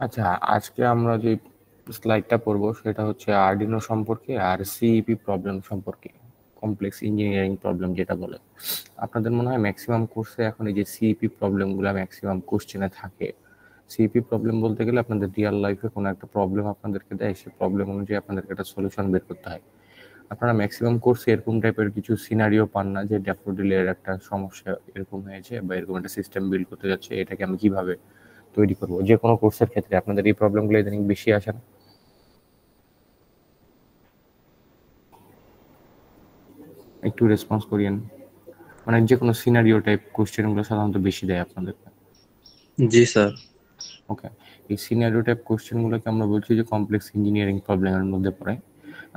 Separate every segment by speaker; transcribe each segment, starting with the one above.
Speaker 1: আচ্ছা, আজকে আমরা যে স্লাইডটা পড়বো সেটা হচ্ছে আরডিনো সম্পর্কে আর সিইপি প্রবলেম সম্পর্কে, কমপ্লেক্স ইঞ্জিনিয়ারিং প্রবলেম যেটা বলে। আপনাদের মনে হয় ম্যাক্সিমাম কোর্সে এখন এই যে সিইপি প্রবলেমগুলো ম্যাক্সিমাম কোশ্চেনে থাকে। সিইপি প্রবলেম বলতে গেলে আপনাদের রিয়াল লাইফে কোনো একটা প্রবলেম আপনাদেরকে দেয়, সেই প্রবলেম অনুযায়ী আপনাদেরকে একটা সলিউশন বের করতে হয়। আপনারা ম্যাক্সিমাম কোর্সে এরকম টাইপের কিছু সিনারিও পান না যে ড্যাফোডিলের একটা সমস্যা এরকম হয়েছে বা এরকম একটা সিস্টেম বিল্ড করতে যাচ্ছে, এটাকে আমি কিভাবে তৈরি করবো। যে কোনো কোর্সের ক্ষেত্রে আপনাদের এই প্রবলেমগুলো ইদানিং বেশি আসে না? একটু রেসপন্স করিয়েন। মানে যে কোনো সিনারিও টাইপ কোশ্চেনগুলো সাধারণত বেশি দেয় আপনাদের।
Speaker 2: জি স্যার।
Speaker 1: ওকে, এই সিনারিও টাইপ কোশ্চেনগুলোকে আমরা বলছি যে কমপ্লেক্স ইঞ্জিনিয়ারিং প্রবলেমের মধ্যে পড়ে।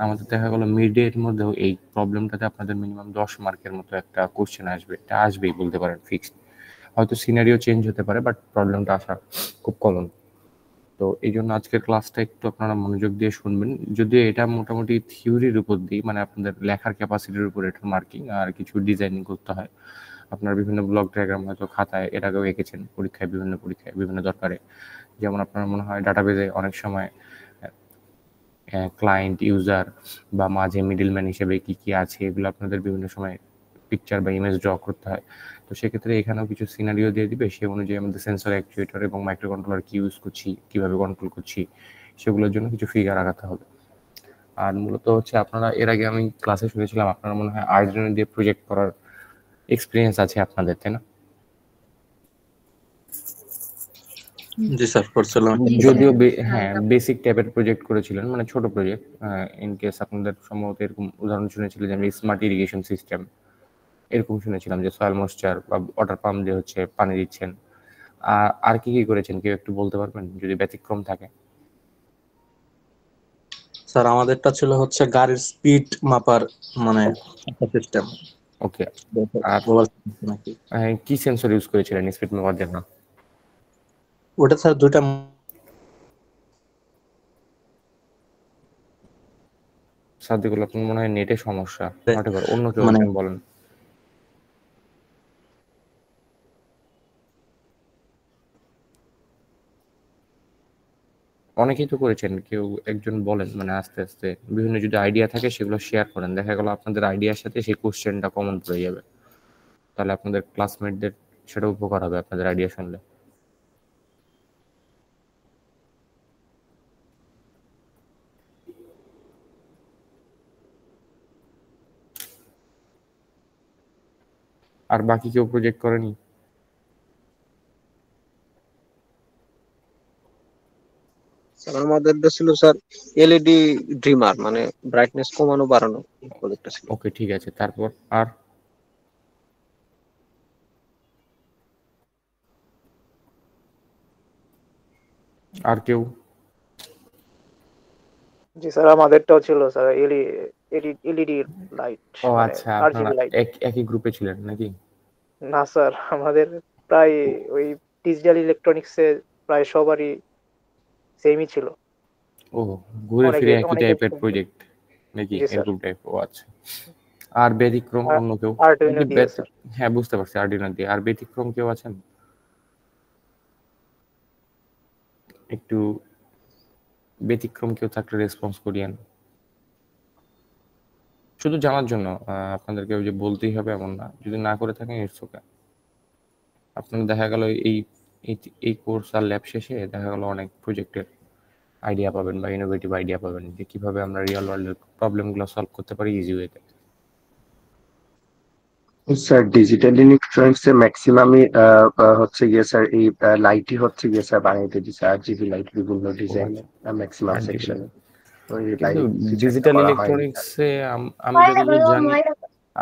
Speaker 1: আমাদের দেখা গেলো মিডের মধ্যেও এই প্রবলেমটাতে আপনাদের মিনিমাম 10 মার্কের মতো একটা কোশ্চেন আসবে, এটা আসবেই বলতে পারেন ফিক্সড। হয়তো সিনারিও চেঞ্জ হতে পারে, বাট প্রবলেমটা আসা খুব কমন। তো এই জন্য আজকের ক্লাসটা একটু আপনারা মনোযোগ দিয়ে শুনবেন। যদিও এটা মোটামুটি থিওরির উপর দিই, মানে আপনাদের লেখার ক্যাপাসিটির উপর এটা মার্কিং, আর কিছু ডিজাইনিং করতে হয়। আপনার বিভিন্ন ব্লক ডায়াগ্রাম হয়তো খাতায় এর আগেও এঁকেছেন পরীক্ষায়, বিভিন্ন দরকারে। যেমন আপনার মনে হয় ডাটাবেজে অনেক সময় ক্লায়েন্ট, ইউজার বা মাঝে মিডলম্যান হিসেবে কি কি আছে এগুলো আপনাদের বিভিন্ন সময় পিকচার বা ইমেজ ড্র করতে হয়। তো সেক্ষেত্রে এখানেও কিছু সিনারিও দিয়ে দিবে, সে অনুযায়ী আমাদের সেন্সর, অ্যাকচুয়েটর এবং মাইক্রো কন্ট্রোলার কি ইউজ করছি, কীভাবে কন্ট্রোল করছি, সেগুলোর জন্য কিছু ফিগার আগাতে হবে। আর মূলত হচ্ছে আপনারা এর আগে আমি ক্লাসে শুনেছিলাম আপনারা মনে হয় আর্ডিনো দিয়ে প্রজেক্ট করার এক্সপিরিয়েন্স আছে আপনাদের, তাই না?
Speaker 2: জি স্যার, করছিলাম।
Speaker 1: যদিও হ্যাঁ, বেসিক টাইপের প্রজেক্ট করেছিলেন, মানে ছোট প্রজেক্ট। ইন কেস আপনাদের সম্ভবত এরকম উদাহরণ শুনেছিলেন যে আমি স্মার্ট ইরিগেশন সিস্টেম এরকম শুনেছিলাম, যে সয়েল ময়েশ্চার বা ওয়াটার পাম্প দিয়ে হচ্ছে পানি দিচ্ছেন। আর কি কি করেছেন কেউ একটু বলতে পারবেন যদি ব্যতিক্রম থাকে?
Speaker 2: স্যার আমাদেরটা ছিল হচ্ছে গাড়ির স্পিড মাপার মানে একটা সিস্টেম।
Speaker 1: ওকে, আর
Speaker 2: নাকি
Speaker 1: কি সেন্সর ইউজ করেছিলেন স্পিড মেপার জন্য?
Speaker 2: ওটা স্যার দুইটা।
Speaker 1: সাদিকুল, আপনার মনে হয় নেটে সমস্যা, নট এবার অন্য কেউ
Speaker 2: মানে
Speaker 1: একজন বলেন। অনেকেই তো করেছেন, কেউ একজন বলেন, মানে আস্তে আস্তে বিভিন্ন যদি আইডিয়া থাকে সেগুলো শেয়ার করেন, দেখা গেল আপনাদের আইডিয়ার সাথে সেই কোশ্চেনটা কমন পড়ে যাবে, তাহলে আপনাদের ক্লাসমেটদের সেটা উপকার হবে আপনাদের আইডিয়া শুনলে। আর বাকি কেউ প্রজেক্ট করেনি?
Speaker 3: স্যার আমাদেরটা ছিল স্যার এলইডি ড্রিমার, মানে ব্রাইটনেস কমানো বাড়ানো প্রজেক্টটা ছিল।
Speaker 1: ওকে, ঠিক আছে, তারপর আর আর কেউ?
Speaker 4: জি স্যার, আমাদেরটাও ছিল স্যার এলইডি লাইট,
Speaker 1: ও
Speaker 4: মানে
Speaker 1: আচ্ছা, আপনারা
Speaker 4: আরজিবি লাইট।
Speaker 1: একই গ্রুপে ছিলেন নাকি?
Speaker 4: না স্যার, আমাদের প্রায় ওই ডিজিটাল ইলেকট্রনিক্সে প্রায় সবারই সেমই ছিল।
Speaker 1: ও, ঘুরে
Speaker 4: অনেকে
Speaker 1: ফিরে একই
Speaker 4: অনেকে
Speaker 1: টাইপের প্রজেক্ট নাকি,
Speaker 4: জি স্যার,
Speaker 1: এরকম টাইপ? ও আচ্ছা। আর ব্যতিক্রম অন্য কেউ?
Speaker 4: আর্ডুইনো দিয়ে স্যার।
Speaker 1: হ্যাঁ, বুঝতে পারছি, আর্ডিনো দিয়ে। আর ব্যতিক্রম কেউ আছেন? একটু ব্যতিক্রম কেউ থাকলে রেসপন্স করিয়েন, শুধু জানার জন্য। আপনাদেরকে ওই যে বলতেই হবে এমন না, যদি না করে থাকেন ইটস ওকে। আপনার দেখা গেল এই এই এই কোর্স আর ল্যাব শেষে দেখা গেল অনেক প্রজেক্টের আইডিয়া পাবেন বা ইনোভেটিভ আইডিয়া পাবেন যে কিভাবে আমরা রিয়েল ওয়ার্ল্ডের প্রবলেমগুলো সলভ করতে পারি ইজি ওয়েতে।
Speaker 5: স্যার ডিজিটাল ইলেকট্রনিক্স এর ম্যাক্সিমামই হচ্ছে গিয়ে স্যার এই লাইটই হচ্ছে গিয়ে স্যার বানিয়ে দিয়েছে, আরজিবি লাইট বিভিন্ন
Speaker 1: ও
Speaker 5: ডিজাইন
Speaker 1: আচ্ছা,
Speaker 5: ম্যাক্সিমাম
Speaker 1: RGB
Speaker 5: সেকশনে।
Speaker 1: লাইট।
Speaker 5: ওই
Speaker 1: কিন্তু
Speaker 5: লাইট ফিচারটা
Speaker 1: ডিজিটাল
Speaker 5: করা হয়নি স্যার।
Speaker 1: ইলেকট্রনিক্সে আমি যতদূর জানি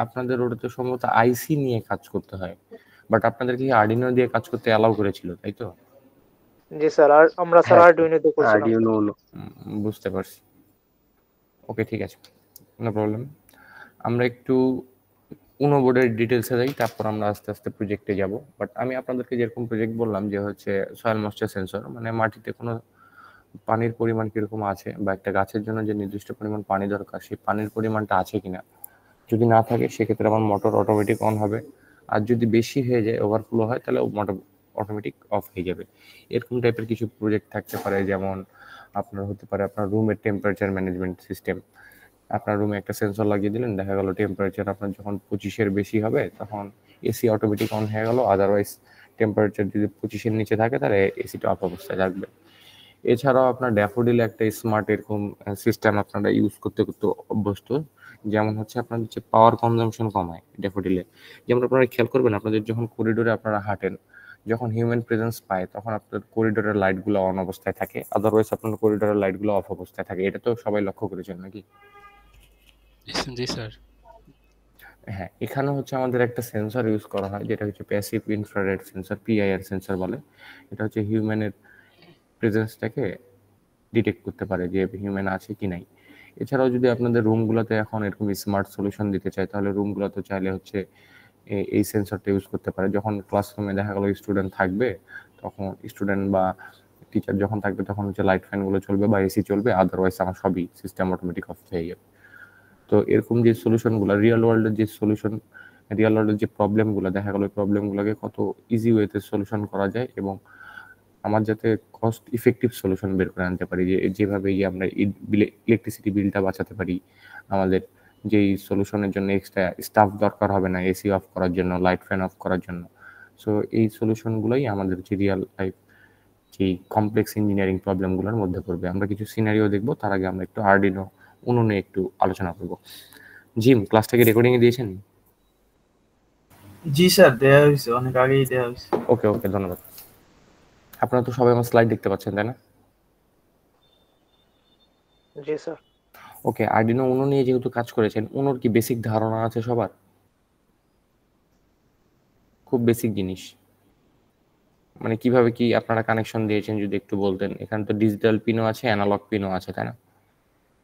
Speaker 1: আপনাদের ওটাতে সম্ভবত আইসি নিয়ে কাজ করতে হয়, বাট আপনাদেরকে আর্ডিনো দিয়ে কাজ করতে অ্যালাউ করেছিল, তাই তো?
Speaker 4: জি স্যার, আর আমরা স্যার
Speaker 5: হ্যাঁ
Speaker 4: আরডুইনো দিয়ে করছিলাম স্যার।
Speaker 5: আরডিনো।
Speaker 1: বুঝতে পারছি। ওকে, ঠিক আছে, নো প্রবলেম। আমরা একটু উনো বোর্ডের ডিটেলসে যাই, তারপর আমরা আস্তে আস্তে প্রজেক্টে যাব। বাট আমি আপনাদেরকে যেরকম প্রজেক্ট বললাম যে হচ্ছে সয়েল ময়েশ্চার সেন্সর, মানে মাটিতে কোনো পানির পরিমাণ কিরকম আছে বা একটা গাছের জন্য যে নির্দিষ্ট পরিমাণ পানি দরকার সেই পানির পরিমাণটা আছে কিনা। যদি না থাকে সেক্ষেত্রে আমার মোটর অটোমেটিক অন হবে, আর যদি বেশি হয়ে যায়, ওভারফ্লো হয়, তাহলে মোটর অটোমেটিক অফ হয়ে যাবে। এরকম টাইপের কিছু প্রজেক্ট থাকতে পারে, যেমন আপনার হতে পারে আপনার রুমের টেম্পারেচার ম্যানেজমেন্ট সিস্টেম। আপনার রুমে একটা সেন্সর লাগিয়ে দিলেন, দেখা গেল টেম্পারেচার আপনার যখন 25-এর বেশি হবে তখন এসি অটোমেটিক অন হয়ে গেল, আদারওয়াইজ টেম্পারেচার যদি 25-এর নিচে থাকে তাহলে এসিটা অফ অবস্থায় থাকবে। এছাড়াও আপনার ড্যাফোডিল একটা স্মার্ট এরকম সিস্টেম আপনারা ইউজ করতে করতে অভ্যস্ত, যেমন হচ্ছে আপনার যে পাওয়ার কনজাম্পশন কমায় ড্যাফোডিলে। যেমন আপনারা খেয়াল করবেন আপনাদের যখন করিডোরে আপনারা হাঁটেন, যখন হিউম্যান প্রেজেন্স পায় তখন আপনার করিডোরের লাইটগুলো অন অবস্থায় থাকে, আদারওয়াইজ আপনার করিডোরের লাইটগুলো অফ অবস্থায় থাকে। এটা তো সবাই লক্ষ্য করেছেন নাকি?
Speaker 6: জি স্যার।
Speaker 1: হ্যাঁ, এখানে হচ্ছে আমাদের একটা সেন্সর ইউজ করা হয় যেটা হচ্ছে passive infrared sensor, PIR sensor বলে। এটা হচ্ছে হিউম্যানের প্রেজেন্সটাকে ডিটেক্ট করতে পারে যে হিউম্যান আছে কি নাই। এছাড়াও যদি আপনাদের রুমগুলোতে এখন এরকম স্মার্ট সলিউশন দিতে চায় তাহলে রুমগুলোতে চাইলে হচ্ছে এই সেন্সরটা ইউজ করতে পারে। যখন ক্লাসরুমে দেখা গেল স্টুডেন্ট থাকবে, তখন স্টুডেন্ট বা টিচার যখন থাকবে তখন হচ্ছে লাইট ফ্যানগুলো চলবে বা এসি চলবে, আদারওয়াইজ আমার সবই সিস্টেম অটোমেটিক অফ হয়ে যাবে। তো এরকম যে সলিউশনগুলো রিয়েল ওয়ার্ল্ডের যে সলিউশন, রিয়েল ওয়ার্ল্ডের যে প্রবলেমগুলো দেখা গেল, ওই প্রবলেমগুলোকে কত ইজি ওয়েতে সলিউশন করা যায় এবং আমার যাতে কস্ট ইফেক্টিভ সলিউশন বের করে আনতে পারি, যেভাবে আমরা ইলেকট্রিসিটি বিলটা বাঁচাতে পারি, আমাদের যেই সলিউশনের জন্য এক্সট্রা স্টাফ দরকার হবে না এসি অফ করার জন্য, লাইট ফ্যান অফ করার জন্য। সো এই সলিউশনগুলোই আমাদের যে রিয়েল লাইফ যে কমপ্লেক্স ইঞ্জিনিয়ারিং প্রবলেমগুলোর মধ্যে পড়বে। আমরা কিছু সিনারিও দেখবো, তার আগে আমরা একটু আরডিনো উনো নিয়ে একটু আলোচনা করবো। জিম, ক্লাসটাকে রেকর্ডিংয়ে দিয়েছেন?
Speaker 7: জি স্যার, দেয়া হয়েছে, অনেক আগেই দেয়া হয়েছে।
Speaker 1: ওকে ওকে, ধন্যবাদ। আপনারা তো সবাই আমার স্লাইড দেখতে পাচ্ছেন, তাই না?
Speaker 4: জি স্যার।
Speaker 1: ওকে, আরডিনো উনো নিয়ে যেহেতু কাজ করেছেন, উনোর কি বেসিক ধারণা আছে সবার? খুব বেসিক জিনিস, মানে কিভাবে কি আপনারা কানেকশন দিয়েছেন যদি একটু বলতেন। এখানে তো ডিজিটাল পিনও আছে, অ্যানালগ পিনও আছে, তাই না?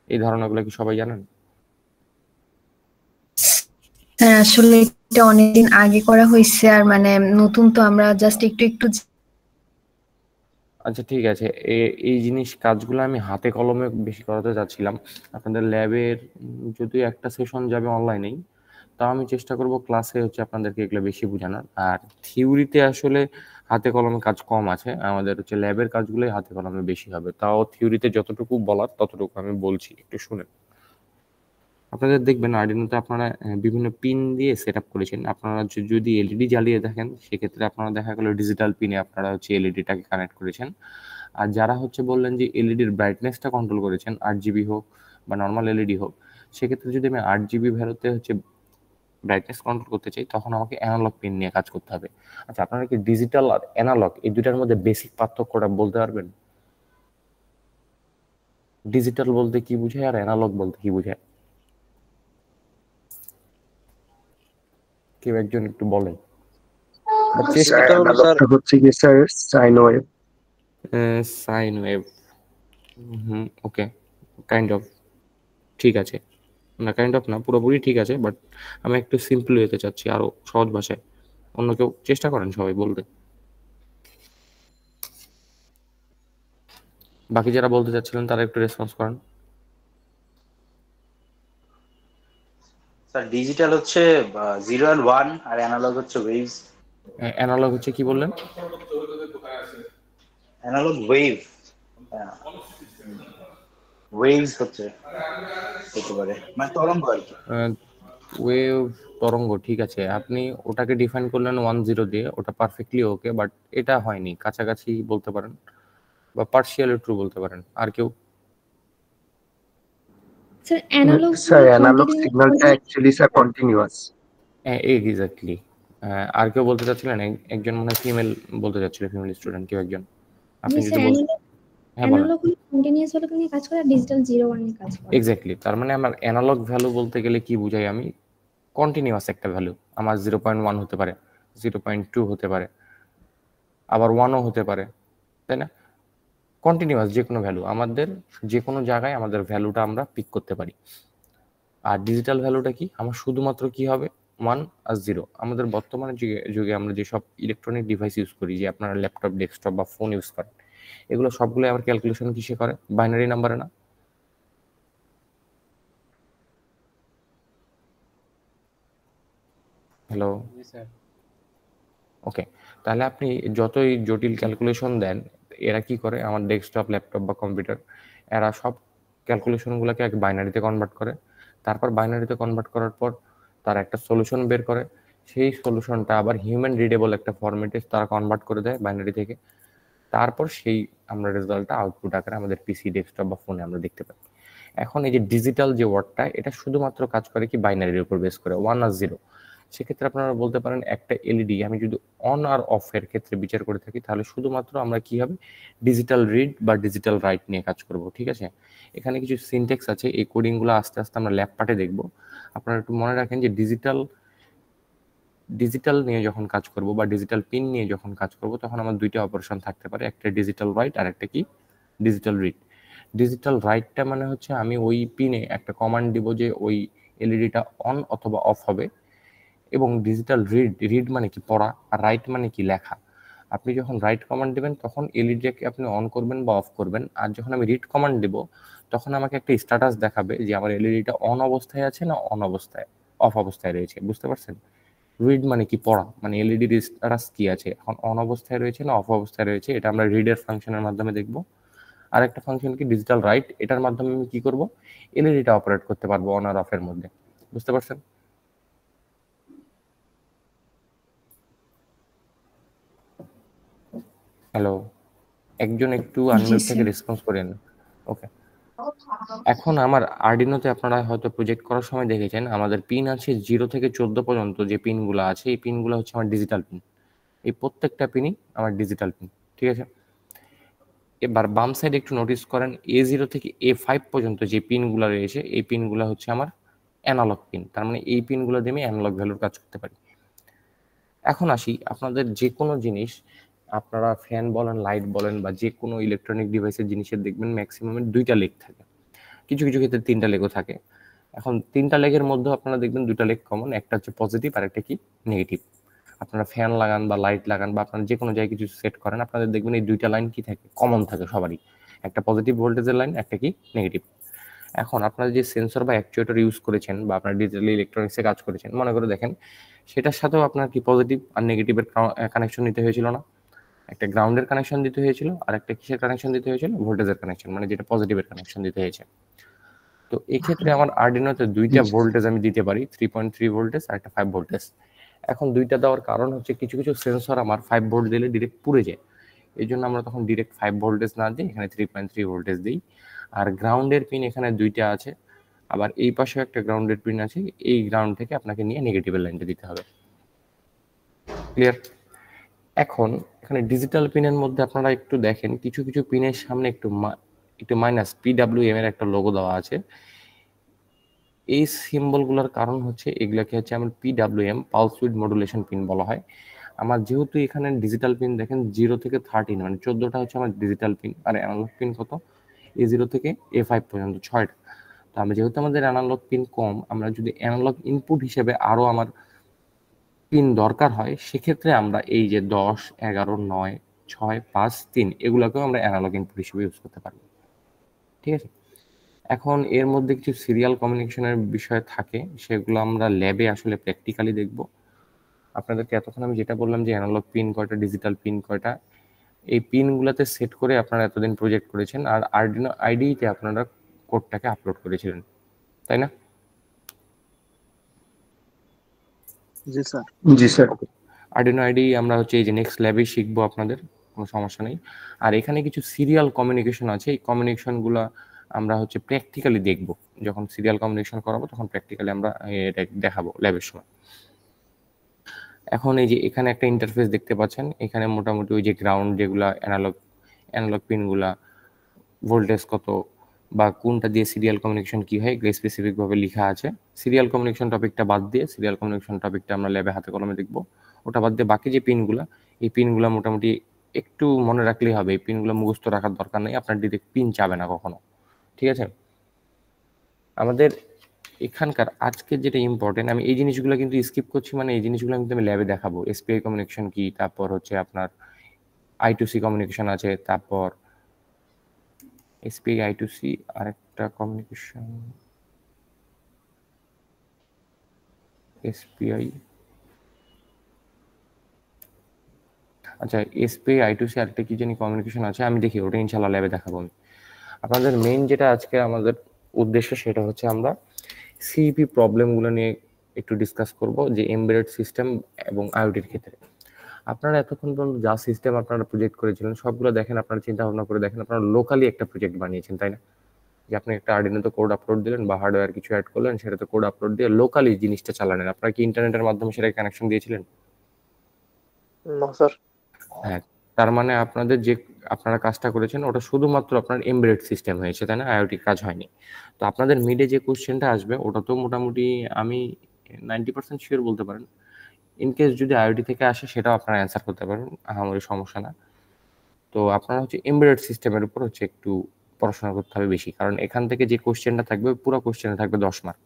Speaker 1: এই ধারণাগুলো কি সবাই জানেন?
Speaker 8: হ্যাঁ, আসলে এটা অনেকদিন আগে করা হয়েছে, আর মানে নতুন তো আমরা জাস্ট একটু একটু।
Speaker 1: আচ্ছা ঠিক আছে, এই জিনিস কাজগুলো আমি হাতে কলমে বেশি করাতে চাচ্ছিলাম। আপনাদের ল্যাবের যদিও একটা সেশন যাবে অনলাইনেই, তাও আমি চেষ্টা করব ক্লাসে হচ্ছে আপনাদেরকে এগুলো বেশি বোঝানোর। আর থিওরিতে আসলে হাতে কলমে কাজ কম আছে, আমাদের হচ্ছে ল্যাবের কাজগুলোই হাতে কলমে বেশি হবে। তাও থিওরিতে যতটুকু বলার ততটুকু আমি বলছি, একটু শুনেন। আপনাদের দেখবেন আরডিনোতে আপনারা বিভিন্ন পিন দিয়ে সেট আপ করেছেন। আপনারা যদি এলইডি জ্বালিয়ে দেখেন সেক্ষেত্রে আপনারা দেখা গেল ডিজিটাল পিনে আপনারা হচ্ছে এলইডিটাকে কানেক্ট করেছেন। আর যারা হচ্ছে বললেন যে এলইডির ব্রাইটনেসটা কন্ট্রোল করেছেন, 8GB হোক বা নর্মাল এলইডি হোক, সেক্ষেত্রে যদি আমি 8GB ভ্যালুতে হচ্ছে ব্রাইটনেস কন্ট্রোল করতে চাই তখন আমাকে অ্যানালগ পিন নিয়ে কাজ করতে হবে। আচ্ছা, আপনারা কি ডিজিটাল আর অ্যানালগ এই দুটার মধ্যে বেসিক পার্থক্যটা বলতে পারবেন? ডিজিটাল বলতে কি বোঝায় আর অ্যানালগ বলতে কি বোঝায়? কেউ একজন একটু বলেন।
Speaker 3: এটা হলো স্যার
Speaker 5: হচ্ছে কি sir sine wave.
Speaker 1: Sine wave, okay, kind of ঠিক আছে, না কাইন্ড অফ না, পুরোপুরি ঠিক আছে, বাট আমি একটু সিম্পল হতে চাচ্ছি, আরো সহজ ভাষায়। অন্য কেউ চেষ্টা করেন সবাই বলতে, বাকি যারা বলতে চাচ্ছিলেন তারা একটু রেসপন্স করেন।
Speaker 9: স্যার ডিজিটাল হচ্ছে 0 আর 1 আর অ্যানালগ হচ্ছে ওয়েভস।
Speaker 1: অ্যানালগ হচ্ছে কি বললেন?
Speaker 9: অ্যানালগ ওয়েভ, ওয়েভস হচ্ছে হতে পারে মানে তরঙ্গ আর কি।
Speaker 1: ওয়েভ, তরঙ্গ, ঠিক আছে। আপনি ওটাকে ডিফাইন করলেন 1-0 দিয়ে, ওটা পারফেক্টলি ওকে, বাট এটা হয়নি, কাছাকাছি বলতে পারেন বা পার্শিয়ালি ট্রু বলতে পারেন। আর কেউ?
Speaker 8: স্যার অ্যানালগ
Speaker 5: স্যার অ্যানালগ সিগন্যালটা অ্যাকচুয়ালি স্যার কন্টিনিউয়াস।
Speaker 1: এক্স্যাক্টলি। আর কেউ বলতে চাচ্ছিলেন? একজন মনে হয় ফিমেল বলতে চাচ্ছিল, ফিমেল স্টুডেন্ট কেউ একজন। আপনি যদি বলেন। হ্যাঁ বলেন।
Speaker 10: অ্যানালগ কন্টিনিউয়াস ভ্যালু নিয়ে কাজ করে, আর ডিজিটাল 0-1 নিয়ে কাজ করে।
Speaker 1: এক্স্যাক্টলি, তার মানে আমার অ্যানালগ ভ্যালু বলতে গেলে কি বুঝাই আমি? কন্টিনিউয়াস একটা ভ্যালু। আমার 0.1 হতে পারে, 0.2 হতে পারে, আবার 1ও হতে পারে, তাই না? কন্টিনিউয়াস যে কোনো ভ্যালু, আমাদের যে কোনো জায়গায় আমাদের ভ্যালুটা আমরা পিক করতে পারি। আর ডিজিটাল ভ্যালুটা কি? আমার শুধুমাত্র কি হবে? 1 আর 0। আমাদের বর্তমানে যুগে আমরা যেসব ইলেকট্রনিক ডিভাইস ইউজ করি, যে আপনারা ল্যাপটপ, ডেস্কটপ বা ফোন ইউজ করেন, এগুলো সবগুলো আবার ক্যালকুলেশন কিসে করে? বাইনারি নাম্বারে না? হ্যালো, ওকে। তাহলে আপনি যতই জটিল ক্যালকুলেশন দেন, এরা কি করে, আমার ডেস্কটপ, ল্যাপটপ বা কম্পিউটার, এরা সব ক্যালকুলেশনগুলোকে এক বাইনারিতে কনভার্ট করে। তারপর বাইনারিতে কনভার্ট করার পর তার একটা সলিউশন বের করে। সেই সলিউশনটা আবার হিউম্যান রিডেবল একটা ফরম্যাটে তারা কনভার্ট করে দেয় বাইনারি থেকে। তারপর সেই আমরা রেজাল্টটা আউটপুট আকারে আমাদের পিসি, ডেস্কটপ বা ফোনে আমরা দেখতে পাই। এখন এই যে ডিজিটাল যে ওয়ার্ডটা, এটা শুধুমাত্র কাজ করে কি বাইনারির উপর বেস করে, 1 আর 0। সেক্ষেত্রে আপনারা বলতে পারেন একটা এলইডি আমি যদি অন আর অফ এর ক্ষেত্রে বিচার করে থাকি, তাহলে শুধুমাত্র আমরা কি হবে, ডিজিটাল রিড বা ডিজিটাল রাইট নিয়ে কাজ করব। ঠিক আছে, এখানে কিছু সিনট্যাক্স আছে, এই কোডিংগুলো আস্তে আস্তে আমরা ল্যাব পার্টে দেখব। আপনারা একটু মনে রাখেন যে ডিজিটাল নিয়ে যখন কাজ করব বা ডিজিটাল পিন নিয়ে যখন কাজ করব, তখন আমার দুইটা অপারেশন থাকতে পারে, একটা ডিজিটাল রাইট আর একটা কি ডিজিটাল রিড। ডিজিটাল রাইটটা মানে হচ্ছে আমি ওই পিনে একটা কমান্ড দিব যে ওই এলইডিটা অন অথবা অফ হবে, এবং ডিজিটাল রিড মানে কি পড়া, আর রাইট মানে কি লেখা। আপনি যখন রাইট কমান্ড দেবেন তখন এলইডিটাকে আপনি অন করবেন বা অফ করবেন, আর যখন আমি রিড কমান্ড দেব তখন আমাকে একটা স্ট্যাটাস দেখাবে যে আমার এলইডিটা অন অবস্থায় আছে না অফ অবস্থায় রয়েছে। বুঝতে পারছেন? রিড মানে কি পড়া, মানে এলইডির স্ট্যাটাস কি আছে, এখন অন অবস্থায় রয়েছে না অফ অবস্থায় রয়েছে, এটা আমরা রিডের ফাংশনের মাধ্যমে দেখব। আর একটা ফাংশন কি ডিজিটাল রাইট, এটার মাধ্যমে আমি কি করব, এলইডিটা অপারেট করতে পারবো অন আর অফের মধ্যে। বুঝতে পারছেন? হ্যালো, একজন একটু
Speaker 8: জি
Speaker 1: আনমিউট থেকে
Speaker 8: স্যার।
Speaker 1: রেসপন্স করেন। ওকে, এখন আমার আরডিনোতে আপনারা হয়তো প্রজেক্ট করার সময় দেখেছেন আমাদের পিন আছে 0 থেকে 14 পর্যন্ত, যে পিনগুলো আছে এই পিনগুলো হচ্ছে আমার ডিজিটাল পিন। এই প্রত্যেকটা পিনই আমার ডিজিটাল পিন। ঠিক আছে, এবার বাম সাইডে একটু নোটিস করেন A0 থেকে A5 পর্যন্ত যে পিনগুলো রয়েছে এই পিনগুলো হচ্ছে আমার অ্যানালগ পিন। তার মানে এই পিনগুলো দিয়ে আমি অ্যানালগ ভ্যালুর কাজ করতে পারি। এখন আসি, আপনাদের যে কোনো জিনিস, আপনারা ফ্যান বলেন, লাইট বলেন বা যে কোনো ইলেকট্রনিক ডিভাইসের জিনিসের দেখবেন ম্যাক্সিমামের 2টা লেগ থাকে, কিছু কিছু ক্ষেত্রে 3টা লেগও থাকে। এখন 3টা লেগের মধ্যে আপনারা দেখবেন 2টা লেগ কমন, একটা হচ্ছে পজিটিভ আর একটা কি নেগেটিভ। আপনারা ফ্যান লাগান বা লাইট লাগান বা আপনারা যে কোনো জায়গায় কিছু সেট করেন, আপনাদের দেখবেন এই 2টা লাইন কি থাকে, কমন থাকে সবারই, একটা পজিটিভ ভোল্টেজের লাইন, একটা কি নেগেটিভ। এখন আপনারা যে সেন্সর বা অ্যাকচুয়েটর ইউজ করেছেন বা আপনার ডিজিটাল ইলেকট্রনিক্সে কাজ করেছেন, মনে করে দেখেন সেটার সাথেও আপনার কি পজিটিভ আর নেগেটিভের কানেকশন নিতে হয়েছিল না? একটা গ্রাউন্ডের কানেকশন দিতে হয়েছিল আর একটা কিসের কানেকশন দিতে হয়েছিল, ভোল্টেজের কানেকশন, মানে যেটা পজিটিভের কানেকশন দিতে হয়েছে। তো এক্ষেত্রে আমার আরডিনোতে 2টা ভোল্টেজ আমি দিতে পারি, 3.3 ভোল্টেজ আর একটা 5 ভোল্টেজ। এখন 2টা দেওয়ার কারণ হচ্ছে কিছু কিছু সেন্সর আমার 5 ভোল্ট দিলে ডিরেক্ট পুড়ে যায়, এই জন্য আমরা তখন ডিরেক্ট 5 ভোল্টেজ না দিই, এখানে 3.3 ভোল্টেজ দিই। আর গ্রাউন্ডের পিন এখানে 2টা আছে, আবার এই পাশেও একটা গ্রাউন্ডের পিন আছে, এই গ্রাউন্ড থেকে আপনাকে নিয়ে নেগেটিভের লাইনটা দিতে হবে। ক্লিয়ার? এখন এখানে ডিজিটাল পিনের মধ্যে আপনারা একটু দেখেন কিছু কিছু পিনের সামনে একটু মাইনাস পিডব্লিউএম এর একটা লোগো দেওয়া আছে। এই সিম্বলগুলোর কারণ হচ্ছে এগুলাকে হচ্ছে আমার PWM pulse weed modulation pin বলা হয়। আমার যেহেতু এখানে ডিজিটাল পিন দেখেন 0 থেকে 13, মানে 14টা হচ্ছে আমার ডিজিটাল পিন, আর অ্যানালগ পিন কত, A0 থেকে A5 পর্যন্ত 6টা। তো আমরা যেহেতু আমাদের অ্যানালগ পিন কম, আমরা যদি অ্যানালগ ইনপুট হিসেবে আরো আমার পিন দরকার হয়, সেক্ষেত্রে আমরা এই যে 10, 11, 9, 6, 5, 3 এগুলোকেও আমরা অ্যানালগ ইনপুট হিসেবে ইউজ করতে পারবো। ঠিক আছে, এখন এর মধ্যে কিছু সিরিয়াল কমিউনিকেশনের বিষয় থাকে, সেগুলো আমরা ল্যাবে আসলে প্র্যাকটিক্যালি দেখব। আপনাদেরকে এতক্ষণ আমি যেটা বললাম যে অ্যানালগ পিন কয়টা, ডিজিটাল পিন কয়টা, এই পিনগুলোতে সেট করে আপনারা এতদিন প্রজেক্ট করেছেন, আর আরডিনো আইডিতে আপনারা কোডটাকে আপলোড করেছিলেন, তাই না?
Speaker 3: জি স্যার।
Speaker 5: জি স্যার।
Speaker 1: আরডিনো আইডি আমরা হচ্ছে এই যে নেক্সট ল্যাবে শিখবো, আপনাদের কোনো সমস্যা নেই। আর এখানে কিছু সিরিয়াল কমিউনিকেশন আছে, এই কমিউনিকেশনগুলো আমরা হচ্ছে প্র্যাকটিক্যালি দেখব, যখন সিরিয়াল কমিউনিকেশন করাবো তখন প্র্যাকটিক্যালি আমরা এটা দেখাবো ল্যাবের সময়। এখন এই যে এখানে একটা ইন্টারফেস দেখতে পাচ্ছেন, এখানে মোটামুটি ওই যে গ্রাউন্ড যেগুলা অ্যানালগ পিনগুলা, ভোল্টেজ কত বা কোনটা দিয়ে সিরিয়াল কমিউনিকেশন কি হয় এগুলো স্পেসিফিকভাবে লেখা আছে। সিরিয়াল কমিউনিকেশন টপিকটা বাদ দিয়ে, সিরিয়াল কমিউনিকেশন টপিকটা আমরা ল্যাবে হাতে কলমে দেখব, ওটা বাদ দিয়ে বাকি যে পিনগুলা, এই পিনগুলা মোটামুটি একটু মনে রাখলেই হবে, এই পিনগুলো মুখস্থ রাখার দরকার নেই, আপনার ডিরেক্ট পিন চাবে না কখনো। ঠিক আছে, আমাদের এখানকার আজকে যেটা ইম্পর্টেন্ট, আমি এই জিনিসগুলো কিন্তু স্কিপ করছি, মানে এই জিনিসগুলো কিন্তু আমি ল্যাবে দেখাবো। এসপিআই কমিউনিকেশন কি, তারপর হচ্ছে আপনার I2C কমিউনিকেশন আছে, তারপর এসপিআই I2C আরেকটা কমিউনিকেশন এসপিআই আচ্ছা, এসপি I2C আরেকটা কি জানি কমিউনিকেশন আছে, আমি দেখি ওটা ইনশাআল্লাহ ল্যাবে দেখাবো আমি। আপনাদের মেইন যেটা আজকে আমাদের উদ্দেশ্য সেটা হচ্ছে আমরা সিইপি প্রবলেমগুলো নিয়ে একটু ডিসকাস করব, যে এমবেডেড সিস্টেম এবং আইওটির ক্ষেত্রে। আপনারা এতক্ষণ পর্যন্ত যা সিস্টেম আপনারা প্রজেক্ট করেছিলেন সবগুলো দেখেন, আপনারা চিন্তা ভাবনা করে দেখেন, আপনারা লোকালি একটা প্রজেক্ট বানিয়েছেন, তাই না? যে আপনি একটা আর্ডিনোতে কোড আপলোড দিলেন বা হার্ডওয়্যার কিছু অ্যাড করলেন, সেটাতে কোড আপলোড দিয়ে লোকালি জিনিসটা চালালেন। আপনারা কি ইন্টারনেটের মাধ্যমে সেটা কানেকশন দিয়েছিলেন?
Speaker 4: না স্যার।
Speaker 1: হ্যাঁ, তার মানে আপনাদের যে আপনারা কাজটা করেছেন ওটা শুধুমাত্র আপনার এমবেডেড সিস্টেম হয়েছে, তাই না? আইওটি কাজ হয়নি। তো আপনাদের মিডে যে কোশ্চেনটা আসবে ওটা তো মোটামুটি আমি 90% শিওর বলতে পারেন। ইনকেস যদি আইওটি থেকে আসে সেটাও আপনারা অ্যান্সার করতে পারবেন, আমাদের সমস্যা না। তো আপনারা হচ্ছে এমবেডেড সিস্টেমের উপর হচ্ছে একটু পড়াশোনা করতে হবে বেশি, কারণ এখান থেকে যে কোশ্চেনটা থাকবে পুরো কোশ্চেনে থাকবে 10 মার্ক,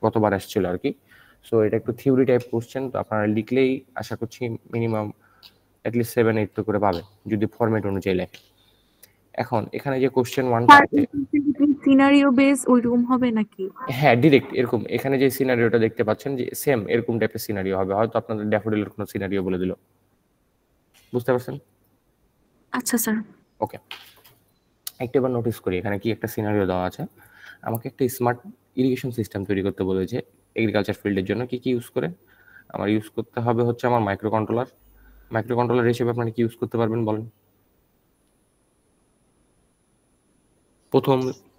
Speaker 1: গতবার আসছিল আর কি। সো এটা একটু থিওরি টাইপ কোশ্চেন, তো আপনারা লিখলেই আশা করছি মিনিমাম অ্যাটলিস্ট 7-8 তো করে পাবেন যদি ফরম্যাট অনুযায়ী লেখে। এখন এখানে যে কোশ্চেন 1টা আছে
Speaker 11: সিনারিও বেস ওইরকম হবে নাকি?
Speaker 1: হ্যাঁ, ডিরেক্ট এরকম। এখানে যে সিনারিওটা দেখতে পাচ্ছেন যে সেম এরকম টাইপের সিনারিও হবে, হয়তো আপনাদের ড্যাফোডিলের কোনো সিনারিও বলে দিল। বুঝতে পারছেন?
Speaker 11: আচ্ছা স্যার।
Speaker 1: ওকে, একবার নোটিস করি এখানে কি একটা সিনারিও দেওয়া আছে। আমাকে একটা স্মার্ট ইরিগেশন সিস্টেম তৈরি করতে বলেছে এগ্রিকালচার ফিল্ডের জন্য। কি কি ইউজ করে? আমার ইউজ করতে হবে হচ্ছে আমার মাইক্রো কন্ট্রোলার। মাইক্রো কন্ট্রোলার হিসেবে আপনারা কি ইউজ করতে পারবেন বলেন?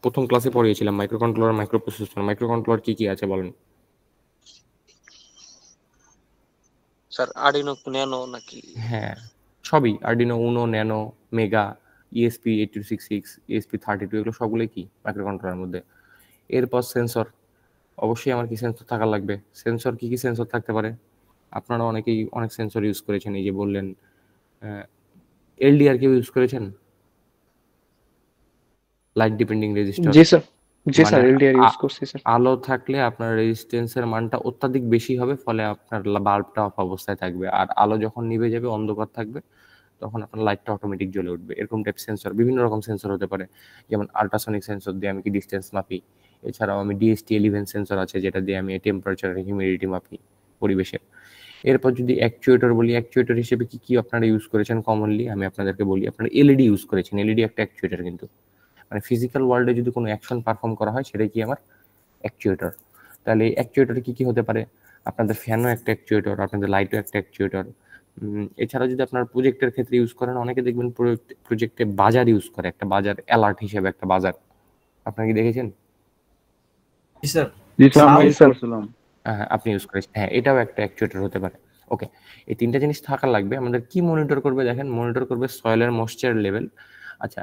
Speaker 1: প্রথম ক্লাসে পড়িয়েছিলাম microcontroller, microprocessor. Microcontroller কি কি আছে বলেন?
Speaker 3: স্যার আর্ডিনো ন্যানো নাকি?
Speaker 1: হ্যাঁ, সবই আর্ডিনো উনো, ন্যানো, মেগা, ESP8266, ESP32 এগুলো সবগুলোই কি মাইক্রো কন্ট্রোলারের মধ্যে। এরপর সেন্সর, অবশ্যই আমার কি সেন্সর থাকা লাগবে। সেন্সর কি কি সেন্সর থাকতে পারে? আপনারা অনেকেই অনেক সেন্সর ইউজ করেছেন, এই যে বললেন এলডিআর কেউ ইউজ করেছেন, লাইট ডিপেন্ডিং রেজিস্টর।
Speaker 12: জি স্যার, জি স্যার, এলডিআর ইউজ করছি স্যার।
Speaker 1: আলো থাকলে আপনার রেজিস্ট্যান্সের মানটা অত্যাধিক বেশি হবে, ফলে আপনার বাল্বটা অফ অবস্থায় থাকবে। আর আলো যখন নিভে যাবে, অন্ধকার থাকবে, তখন আপনার লাইটটা অটোমেটিক জ্বলে উঠবে। এরকম টাইপ সেন্সর, বিভিন্ন রকম সেন্সর হতে পারে। যেমন আল্ট্রাসনিক সেন্সর দিয়ে আমি কি ডিস্টেন্স মাপি। এছাড়াও আমি DST11 সেন্সর আছে, যেটা দিয়ে আমি টেম্পারেচার আর হিউমিডিটি মাপি পরিবেশের। এরপর যদি অ্যাকচুয়েটর বলি, অ্যাকচুয়েটর হিসেবে কি কি আপনারা ইউজ করেছেন কমনলি আমি আপনাদেরকে বলি। আপনারা এলইডি ইউজ করেছেন। এলইডি একটা অ্যাকচুয়েটর, কিন্তু মানে ফিজিক্যাল ওয়ার্ল্ডে যদি কোনো অ্যাকশন পারফর্ম করা হয় সেটাই কি আমার অ্যাকচুয়েটর। তাহলে অ্যাকচুয়েটর কি কি হতে পারে? আপনাদের ফ্যানও একটা অ্যাকচুয়েটর, আপনাদের লাইটও একটা অ্যাকচুয়েটর। এছাড়া যদি আপনার প্রজেক্টের ক্ষেত্রে ইউজ করেন, অনেকে দেখবেন প্রজেক্টে বাজার ইউজ করে, একটা বাজার অ্যালার্ট হিসেবে একটা বাজার। আপনারা কি দেখেছেন?
Speaker 7: জি স্যার,
Speaker 12: জি স্যার, আমি ইউজ করছিলাম।
Speaker 1: হ্যাঁ, আপনি ইউজ করেছেন। হ্যাঁ, এটাও একটা অ্যাকচুয়েটর হতে পারে। ওকে, এই তিনটা জিনিস থাকা লাগবে। আমাদের কি মনিটর করবে দেখেন, মনিটর করবে সয়েলের ময়েশ্চার লেভেল। আচ্ছা,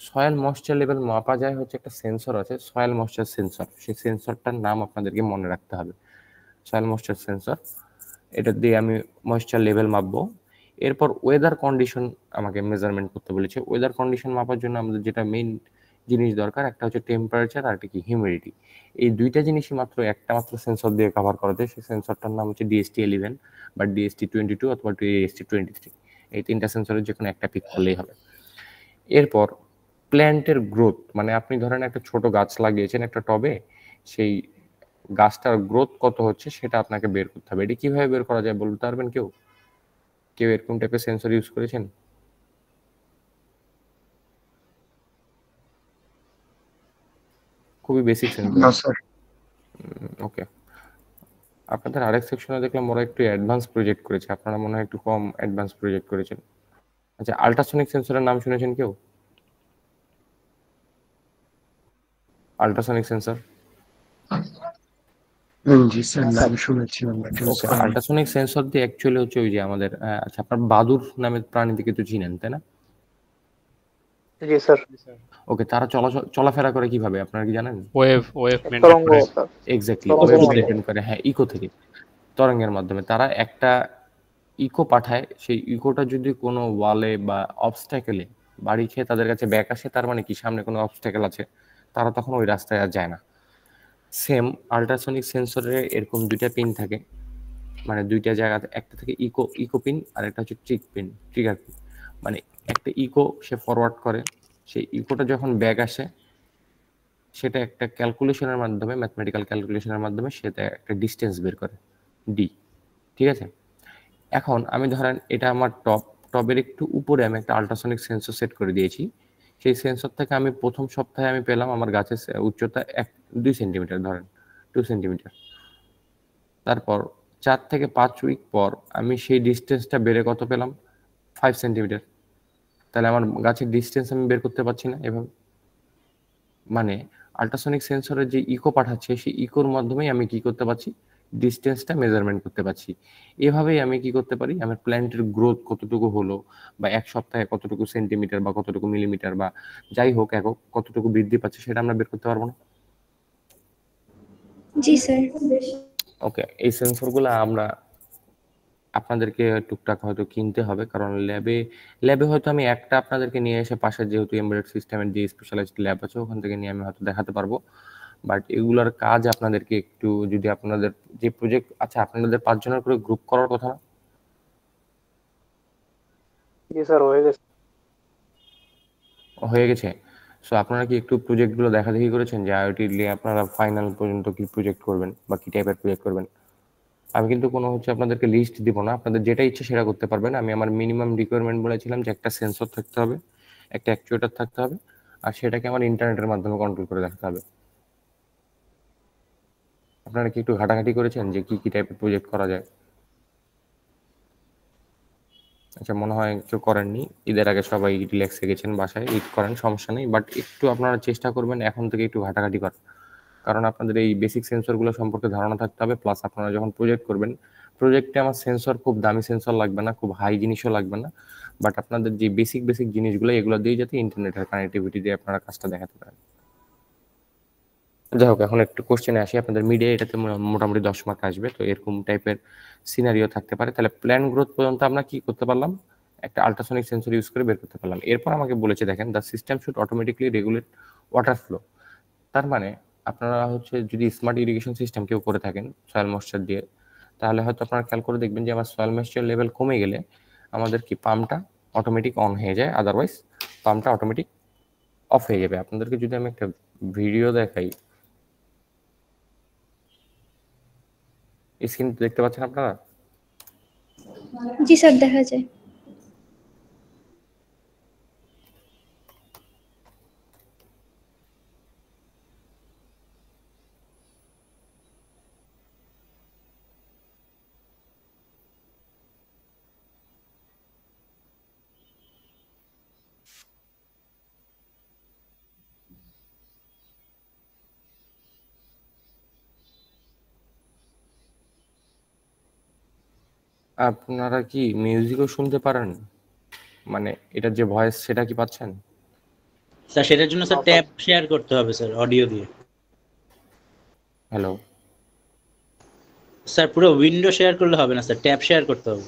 Speaker 1: সয়েল ময়েশ্চার লেভেল মাপা যায় হচ্ছে একটা সেন্সর আছে, সয়েল ময়েশ্চার সেন্সর। সেই সেন্সরটার নাম আপনাদেরকে মনে রাখতে হবে, সয়েল ময়েশ্চার সেন্সর। এটা দিয়ে আমি ময়েশ্চার লেভেল মাপবো। এরপর ওয়েদার কন্ডিশন আমাকে মেজারমেন্ট করতে বলেছে। ওয়েদার কন্ডিশন মাপার জন্য আমাদের যেটা মেইন জিনিস দরকার, একটা হচ্ছে টেম্পারেচার আর একটা কি হিউমিডিটি। এই দুইটা জিনিসই মাত্র একটা মাত্র সেন্সর দিয়ে কভার করা যায়। সেই সেন্সরটার নাম হচ্ছে DST11 বা DST22 অথবা DST23। এই তিনটা সেন্সরের যে কোনো একটা পিক করলেই হবে। এরপর প্ল্যান্টের গ্রোথ, মানে আপনি ধরেন একটা ছোট গাছ লাগিয়েছেন একটা টবে, সেই গাছটার গ্রোথ কত হচ্ছে সেটা আপনাকে বের করতে হবে। এটি কিভাবে বের করা যায় বলতে পারবেন কেউ? কেউ এরকম টাইপের সেন্সর ইউজ করেছেন? খুবই বেসিক সেন্সর। ওকে, আপনাদের আরেক সেকশনে দেখলাম ওরা একটু অ্যাডভান্স প্রজেক্ট করেছে, আপনারা মনে হয় একটু কম অ্যাডভান্স প্রজেক্ট করেছেন। আচ্ছা, আল্ট্রাসনিক সেন্সরের নাম শুনেছেন কেউ? Ultrasonic sensor?
Speaker 5: জি স্যার, নাম শুনেছি আমরা।
Speaker 1: ওকে, আল্ট্রাসনিক সেন্সর দিয়ে অ্যাকচুয়ালি হচ্ছে ওই যে আমাদের আচ্ছা, আপনার বাদুর নামের প্রাণীটিকে তো চিনেন, তাই না?
Speaker 4: জি স্যার।
Speaker 1: ওকে, তারা চলাফেরা করে কিভাবে আপনারা কি জানেন?
Speaker 6: ওয়েভ মেইনটেইন
Speaker 4: তরঙ্গ
Speaker 6: করে।
Speaker 1: এক্স্যাক্টলি, ওয়েভ মেইনটেইন করে। হ্যাঁ, ইকো থেকে, তরঙ্গের মাধ্যমে তারা একটা ইকো পাঠায়। সেই ইকোটা যদি কোনো ওয়ালে বা অবস্ট্যাকেলে বাড়ি খেয়ে তাদের কাছে ব্যাক আসে, তার মানে কি সামনে কোনো অবস্ট্যাকেল আছে, তারা তখন ওই রাস্তায় আর যায় না। সেম আল্ট্রাসনিক সেন্সরে এরকম দুইটা পিন থাকে, মানে দুইটা জায়গাতে, একটা থেকে ইকো পিন আর একটা হচ্ছে ট্রিগার পিন। মানে একটা ইকো সে ফরওয়ার্ড করে, সেই ইকোটা যখন ব্যাক আসে সেটা একটা ক্যালকুলেশনের মাধ্যমে, ম্যাথমেটিক্যাল ক্যালকুলেশনের মাধ্যমে সেটা একটা ডিস্টেন্স বের করে, ডি। ঠিক আছে, এখন আমি ধরেন এটা আমার টবের একটু উপরে আমি একটা আল্ট্রাসনিক সেন্সর সেট করে দিয়েছি। সেই সেন্সর থেকে আমি প্রথম সপ্তাহে আমি পেলাম আমার গাছের উচ্চতা 2 সেন্টিমিটার, ধরেন 2 সেন্টিমিটার। তারপর 4 থেকে 5 উইক পর আমি সেই ডিস্টেন্সটা বেড়ে কত পেলাম, 5 সেন্টিমিটার। তাহলে আমার গাছের ডিস্টেন্স আমি বের করতে পারছি না এভাবে। মানে আল্ট্রাসনিক সেন্সরের যে ইকো পাঠাচ্ছে সেই ইকোর মাধ্যমেই আমি কি করতে পারছি, ডিস্টেন্সটা মেজারমেন্ট করতে পারছি। এভাবেই আমি কি করতে পারি, আমার প্ল্যান্টের গ্রোথ কতটুকু হলো, বা এক সপ্তাহে কতটুকু সেন্টিমিটার বা কতটুকু মিলিমিটার বা যাই হোক একক কতটুকু বৃদ্ধি পাচ্ছে সেটা আমরা বের করতে পারবো না?
Speaker 10: জি স্যার।
Speaker 1: ওকে, এই সেন্সরগুলো আমরা আপনাদেরকে টুকটাক হয়তো কিনতে হবে, কারণ ল্যাবে হয়তো আমি একটা আপনাদেরকে নিয়ে এসে পাশে যেহেতু এমবেডেড সিস্টেমের যে স্পেশালাইজড ল্যাব আছে ওখান থেকে নিয়ে আমি হয়তো দেখাতে পারবো। বাট এগুলার কাজ আপনাদেরকে একটু, যদি আপনাদের যে প্রজেক্ট আচ্ছা আপনাদের 5 জনের করে গ্রুপ করার কথা না?
Speaker 4: জি স্যার,
Speaker 1: হয়ে গেছে। সো আপনারা কি একটু প্রজেক্টগুলো দেখাদেখি করেছেন যে আইওটি নিয়ে আপনারা ফাইনাল পর্যন্ত কি প্রজেক্ট করবেন বা কি টাইপের প্রজেক্ট করবেন? আমি কিন্তু কোনো আপনাদেরকে লিস্ট দিব না, আপনাদের যেটা ইচ্ছে সেটা করতে পারবেন। আমি আমার মিনিমাম রিকোয়ারমেন্ট বলেছিলাম যে একটা সেন্সর থাকতে হবে, একটা অ্যাকচুয়েটর থাকতে হবে, আর সেটাকে আমার ইন্টারনেটের মাধ্যমে কন্ট্রোল করে রাখতে হবে। আপনারা কি একটু ঘাটাঘাটি করেছেন যে কি কি টাইপের প্রজেক্ট করা যায়? আচ্ছা, মনে হয় কেউ করেননি। ঈদের আগে সবাই রিল্যাক্সে গেছেন বাসায়, ঈদ করেন, সমস্যা নেই। বাট একটু আপনারা চেষ্টা করবেন এখন থেকে একটু ঘাটাঘাটি করার, কারণ আপনাদের এই বেসিক সেন্সরগুলো সম্পর্কে ধারণা থাকতে হবে। প্লাস আপনারা যখন প্রজেক্ট করবেন, প্রজেক্টে আমার সেন্সর খুব দামি সেন্সর লাগবে না, খুব হাই জিনিসও লাগবে না। বাট আপনাদের যে বেসিক জিনিসগুলো এগুলো দিয়ে যাতে ইন্টারনেটের কানেক্টিভিটি দিয়ে আপনারা কাজটা দেখাতে পারেন। যাই হোক, এখন একটু কোশ্চেনে আসি। আপনাদের মিডিয়া এটাতে মোটামুটি 10 মার্ক আসবে। তো এরকম টাইপের সিনারিও থাকতে পারে। তাহলে প্ল্যান গ্রোথ পর্যন্ত আমরা কি করতে পারলাম, একটা আল্ট্রাসনিক সেন্সর ইউজ করে বের করতে পারলাম। এরপর আমাকে বলেছে দেখেন, the system should automatically regulate water flow. তার মানে আপনারা যদি স্মার্ট ইরিগেশন সিস্টেম কেউ করে থাকেন সয়েল ময়েশ্চার দিয়ে, তাহলে হয়তো আপনারা খেয়াল করে দেখবেন যে আমার সয়েল ময়েশ্চার লেভেল কমে গেলে আমাদের কি পাম্পটা অটোমেটিক অন হয়ে যায়, আদারওয়াইজ পাম্পটা অটোমেটিক অফ হয়ে যাবে। আপনাদেরকে যদি আমি একটা ভিডিও দেখাই, স্ক্রিন দেখতে পাচ্ছেন আপনারা?
Speaker 10: জি স্যার, দেখা যায়।
Speaker 1: আপনারা কি মিউজিকও শুনতে পারেন? মানে এটার যে ভয়েস সেটা কি পাচ্ছেন?
Speaker 13: স্যার সেটার জন্য স্যার ট্যাব শেয়ার করতে হবে স্যার, অডিও দিয়ে।
Speaker 1: হ্যালো
Speaker 13: স্যার, পুরো উইন্ডো শেয়ার করলে হবে না স্যার, ট্যাব শেয়ার করতে হবে।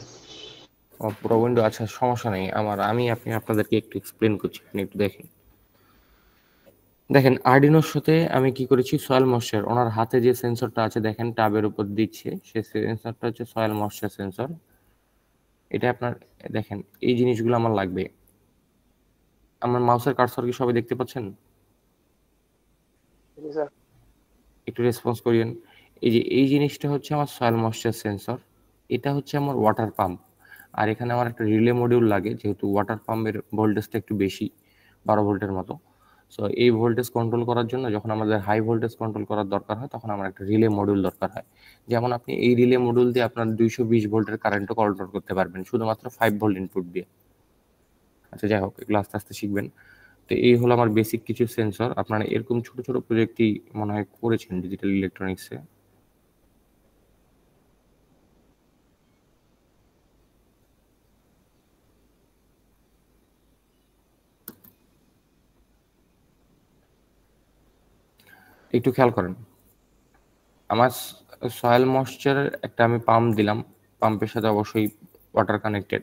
Speaker 1: পুরো উইন্ডো, আচ্ছা সমস্যা নেই। আপনাদেরকে একটু এক্সপ্লেন করছি, আপনি একটু দেখেন আরডিনোর সাথে আমি কি করেছি, সয়েল ময়েশ্চার, ওনার হাতে যে সেন্সরটা আছে দেখেন টাবের উপর দিচ্ছে, সেই সেন্সরটা হচ্ছে সয়েল ময়েশ্চার সেন্সর। এটা আপনার দেখেন এই জিনিসগুলো আমার লাগবে। আমার মাউসের কার্সর কি সবাই দেখতে পাচ্ছেন? একটু রেসপন্স করিয়েন। এই জিনিসটা হচ্ছে আমার সয়েল ময়েশ্চার সেন্সর, এটা হচ্ছে আমার ওয়াটার পাম্প। আর এখানে আমার একটা রিলে মডিউল লাগে, যেহেতু ওয়াটার পাম্পের ভোল্টেজটা একটু বেশি, 12 ভোল্টের মতো। সো এই ভোল্টেজ কন্ট্রোল করার জন্য যখন আমাদের হাই ভোল্টেজ কন্ট্রোল করার দরকার হয় তখন আমার একটা রিলে মডিউল দরকার হয়। যেমন আপনি এই রিলে মডিউল দিয়ে আপনার 220 ভোল্টের কারেন্টও কন্ট্রোল করতে পারবেন শুধুমাত্র 5 ভোল্ট ইনপুট দিয়ে। আচ্ছা যাই হোক, এগুলো আস্তে আস্তে শিখবেন। তো এই হলো আমার বেসিক কিছু সেন্সর। আপনারা এরকম ছোট ছোট প্রজেক্টই মনে হয় করেছেন ডিজিটাল ইলেকট্রনিক্সে। একটু খেয়াল করেন, আমার সয়েল ময়েশ্চারের একটা আমি পাম্প দিলাম, পাম্পের সাথে অবশ্যই ওয়াটার কানেক্টেড।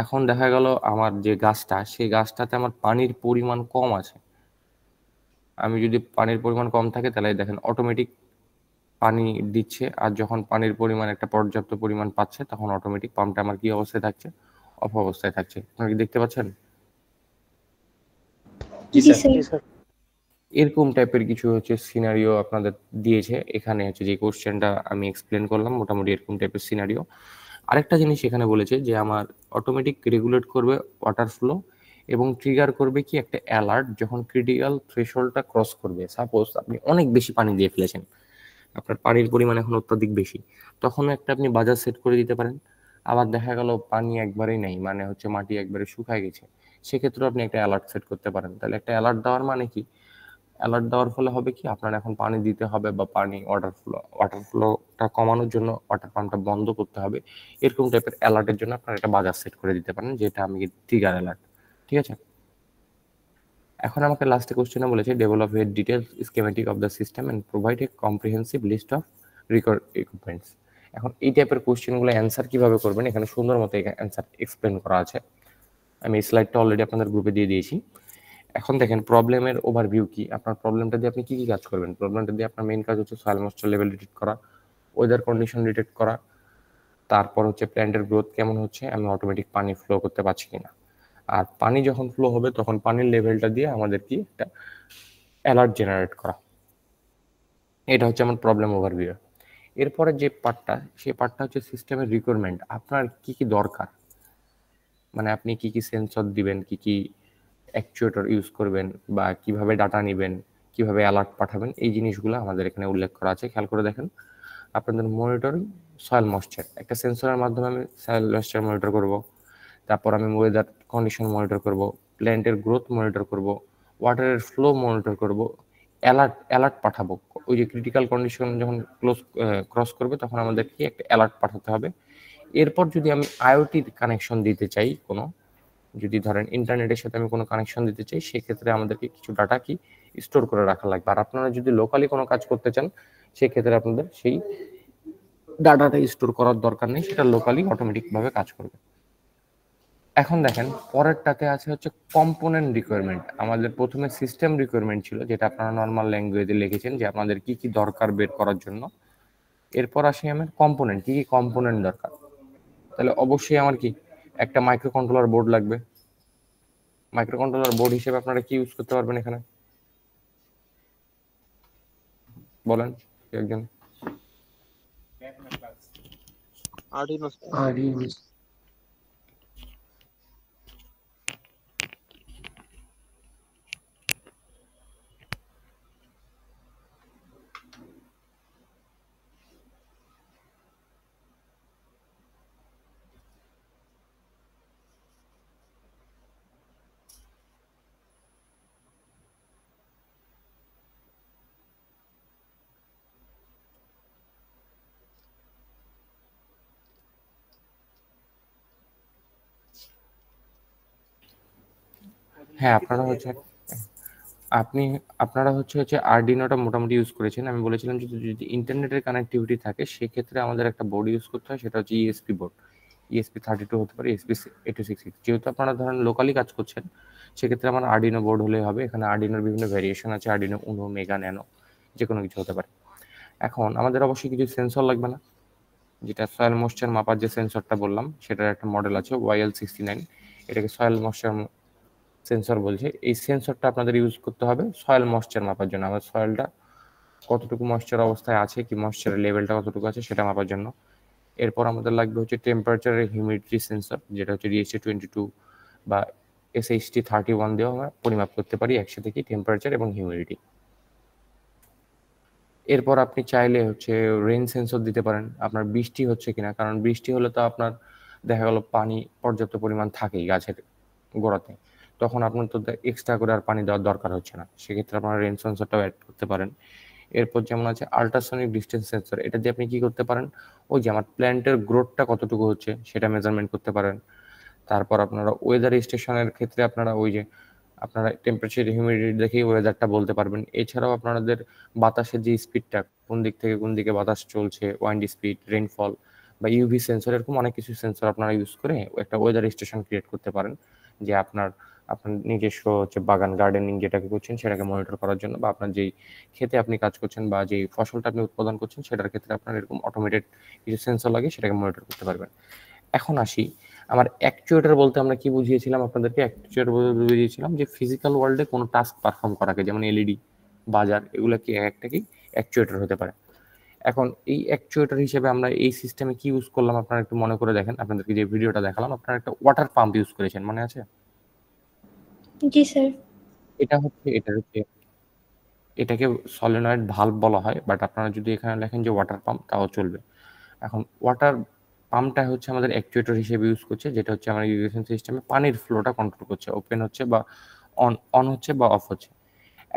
Speaker 1: এখন দেখা গেল আমার যে গাছটা, সেই গাছটাতে আমার পানির পরিমাণ কম আছে। আমি যদি পানির পরিমাণ কম থাকে তাহলে দেখেন অটোমেটিক পানি দিচ্ছে, আর যখন পানির পরিমাণ একটা পর্যাপ্ত পরিমাণ পাচ্ছে তখন অটোমেটিক পাম্পটা আমার কি অবস্থায় থাকছে, অফ অবস্থায় থাকছে। আপনারা কি দেখতে পাচ্ছেন? এরকম টাইপের কিছু সিনারিও আপনাদের দিয়েছে এখানে, যে কোশ্চেনটা আমি এক্সপ্লেন করলাম মোটামুটি এরকম টাইপের সিনারিও। আরেকটা জিনিস এখানে বলেছে যে আমার অটোমেটিক রেগুলেট করবে ওয়াটার ফ্লো এবং ট্রিগার করবে কি একটা অ্যালার্ট যখন ক্রিটিক্যাল থ্রেশহোল্ডটা ক্রস করবে। সাপোজ আপনি অনেক বেশি পানি দিয়ে ফেলেছেন, আপনার পানির পরিমাণ এখন অত্যাধিক বেশি, তখন একটা আপনি বাজার সেট করে দিতে পারেন। আবার দেখা গেল পানি একবারেই নেই, মানে হচ্ছে মাটি একবারে শুকায় গেছে, সেক্ষেত্রে আপনি একটা অ্যালার্ট সেট করতে পারেন। তাহলে একটা অ্যালার্ট দেওয়ার মানে কি, অ্যালার্ট দেওয়ার ফলে হবে কি আপনার এখন পানি দিতে হবে বা পানি ওয়াটার ফ্লোটা কমানোর জন্য ওয়াটার পাম্পটা বন্ধ করতে হবে, এরকম টাইপের অ্যালার্টের জন্য আপনার একটা বাজার সেট করে দিতে পারেন, যেটা আমি ট্রিগার অ্যালার্ট। ঠিক আছে, এখন আমাকে লাস্টে কোশ্চেনে বলেছে develop a detail schematic of the system and provide a comprehensive list of requirements. এখন এই টাইপের কোশ্চেনগুলো অ্যান্সার কিভাবে করবেন এখানে সুন্দর মতো অ্যান্সার এক্সপ্লেন করা আছে। আমি এই স্লাইডটা অলরেডি আপনাদের গ্রুপে দিয়ে দিয়েছি। এখন দেখেন প্রবলেমের ওভারভিউ কি, আপনার প্রবলেমটা দিয়ে আপনি কি কি কাজ করবেন। প্রবলেমটা দিয়ে আপনার মেইন কাজ হচ্ছে সয়েল ময়েশ্চার লেভেল ডিটেক্ট করা, ওয়েদার কন্ডিশন ডিটেক্ট করা, তারপর হচ্ছে প্ল্যান্টের গ্রোথ কেমন হচ্ছে, আমি অটোমেটিক পানি ফ্লো করতে পারছি কিনা। আর পানি যখন ফ্লো হবে তখন পানির লেভেলটা দিয়ে আমাদের কি একটা অ্যালার্ট জেনারেট করা। এটা হচ্ছে আমার প্রবলেম ওভারভিউ। এরপরে যে পার্টটা, সেই পার্টটা হচ্ছে সিস্টেমের রিকোয়ারমেন্ট, আপনার কি কি দরকার, মানে আপনি কি কি সেন্সর দিবেন, কি কি অ্যাকচুয়েটর ইউজ করবেন, বা কিভাবে ডাটা নেবেন, কিভাবে অ্যালার্ট পাঠাবেন, এই জিনিসগুলো আমাদের এখানে উল্লেখ করা আছে। খেয়াল করে দেখেন, আপনাদের মনিটরিং সয়েল ময়েশ্চার, একটা সেন্সরের মাধ্যমে আমি সয়েল ময়েশ্চার মনিটর করব, তারপর আমি ওয়েদার কন্ডিশন মনিটর করব, প্ল্যান্টের গ্রোথ মনিটর করব, ওয়াটারের ফ্লো মনিটর করব, অ্যালার্ট পাঠাবো। ওই যে ক্রিটিক্যাল কন্ডিশন যখন ক্রস করবে তখন আমাদেরকে একটা অ্যালার্ট পাঠাতে হবে। এরপর যদি আমি আইওটির কানেকশন দিতে চাই, কোনো যদি ধরেন ইন্টারনেটের সাথে আমি কোনো কানেকশন দিতে চাই, সেক্ষেত্রে আমাদেরকে কিছু ডাটা কি স্টোর করে রাখা লাগবে। আর আপনারা যদি লোকালি কোনো কাজ করতে চান, সেক্ষেত্রে আপনাদের সেই ডাটাটা স্টোর করার দরকার নেই, সেটা লোকালি অটোমেটিকভাবে কাজ করবে। এখন দেখেন পরেরটাতে আছে হচ্ছে কম্পোনেন্ট রিকোয়ারমেন্ট। আমাদের প্রথমে সিস্টেম রিকোয়ারমেন্ট ছিল, যেটা আপনারা নর্মাল ল্যাঙ্গুয়েজে লিখেছেন যে আপনাদের কি কি দরকার বের করার জন্য। এরপর আসি আমার কম্পোনেন্ট, কি কি কম্পোনেন্ট দরকার। তাহলে অবশ্যই আমার কি একটা মাইক্রো কন্ট্রোলার বোর্ড লাগবে। মাইক্রো কন্ট্রোলার বোর্ড হিসেবে আপনারা কি ইউজ করতে পারবেন এখানে বলেন একজন।
Speaker 3: আর্ডিনো।
Speaker 1: হ্যাঁ, আপনারা হচ্ছে আর্ডিনোটা মোটামুটি ইউজ করেছেন। আমি বলেছিলাম যদি ইন্টারনেটের কানেক্টিভিটি থাকে, সেক্ষেত্রে আমাদের একটা বোর্ড ইউজ করতে হয়, সেটা হচ্ছে ইএসপি বোর্ড। ESP32 হতে পারে, ESP8266। যেহেতু আপনারা ধরেন লোকালি কাজ করছেন, সেক্ষেত্রে আমার আর্ডিনো বোর্ড হলেই হবে। এখানে আর্ডিনোর বিভিন্ন ভ্যারিয়েশন আছে, আর্ডিনো উনো, মেগা, ন্যানো, যে কোনো কিছু হতে পারে। এখন আমাদের অবশ্যই কিছু সেন্সর লাগবে না, যেটা সয়েল ময়েশ্চার মাপার যে সেন্সরটা বললাম, সেটার একটা মডেল আছে YL69, এটাকে সয়েল ময়েশ্চার সেন্সর বলছে। এই সেন্সরটা আপনাদের ইউজ করতে হবে সয়েল ময়েশ্চার মাপার জন্য, আমার সয়েলটা কতটুকু ময়েশ্চার অবস্থায় আছে, কি ময়েশ্চারের লেভেলটা কতটুকু আছে সেটা মাপার জন্য। এরপর আমাদের লাগবে হচ্ছে টেম্পারেচারের হিউমিডিটি সেন্সর, যেটা হচ্ছে DHT22 বা SHT31 দিয়েও আমরা পরিমাপ করতে পারি একসাথে কি টেম্পারেচার এবং হিউমিডিটি। এরপর আপনি চাইলে হচ্ছে রেইন সেন্সর দিতে পারেন, আপনার বৃষ্টি হচ্ছে কিনা, কারণ বৃষ্টি হলে তো আপনার দেখা গেল পানি পর্যাপ্ত পরিমাণ থাকেই গাছের গোড়াতে, তখন আপনার তো এক্সট্রা করে আর পানি দেওয়ার দরকার হচ্ছে না, সেক্ষেত্রে আপনারা রেইন সেন্সরটাও অ্যাড করতে পারেন। এরপর যেমন আছে আল্ট্রাসনিক ডিস্টেন্স সেন্সর, এটা দিয়ে আপনি কি করতে পারেন, ওই যে আমার প্ল্যান্টের গ্রোথটা কতটুকু হচ্ছে সেটা মেজারমেন্ট করতে পারেন। তারপর আপনারা ওয়েদার স্টেশনের ক্ষেত্রে আপনারা ওই যে আপনারা টেম্পারেচার হিউমিডিটি দেখেই ওয়েদারটা বলতে পারবেন। এছাড়াও আপনাদের বাতাসের যে স্পিডটা, কোন দিক থেকে কোন দিকে বাতাস চলছে, ওয়াইন্ড স্পিড, রেইনফল বা ইউভি সেন্সর, এরকম অনেক কিছু সেন্সর আপনারা ইউজ করে একটা ওয়েদার স্টেশন ক্রিয়েট করতে পারেন, যে আপনার নিজস্ব হচ্ছে বাগান গার্ডেনিং যেটাকে করছেন সেটাকে মনিটর করার জন্য, বা আপনার যেই ক্ষেতে আপনি কাজ করছেন বা যেই ফসলটা আপনি উৎপাদন করছেন সেটার ক্ষেত্রে আপনার এরকম অটোমেটেড কিছু সেন্সর লাগে, সেটাকে মনিটর করতে পারবেন। এখন আসি আমার অ্যাকচুয়েটর বলতে আমরা কি বুঝিয়েছিলাম আপনাদেরকে, অ্যাকচুয়েটর বলতে বুঝিয়েছিলাম যে ফিজিক্যাল ওয়ার্ল্ডে কোনো টাস্ক পারফর্ম করাকে, যেমন এলইডি, বাজার, এগুলো কি একটা কি অ্যাকচুয়েটর হতে পারে। এখন এই অ্যাকচুয়েটর হিসেবে আমরা এই সিস্টেমে কি ইউজ করলাম আপনারা একটু মনে করে দেখেন। আপনাদেরকে যে ভিডিওটা দেখালাম আপনারা একটা ওয়াটার পাম্প ইউজ করেছেন, মনে আছে?
Speaker 10: জি স্যার।
Speaker 1: এটাকে সলিনয়েড ভালভ বলা হয়, বাট আপনারা যদি এখানে লেখেন যে ওয়াটার পাম্প তাও চলবে। এখন ওয়াটার পাম্পটা হচ্ছে আমাদের অ্যাকচুয়েটর হিসেবে ইউজ করছে, যেটা হচ্ছে আমার ইরিগেশন সিস্টেমে পানির ফ্লোটা কন্ট্রোল করছে, ওপেন হচ্ছে বা অন হচ্ছে বা অফ হচ্ছে।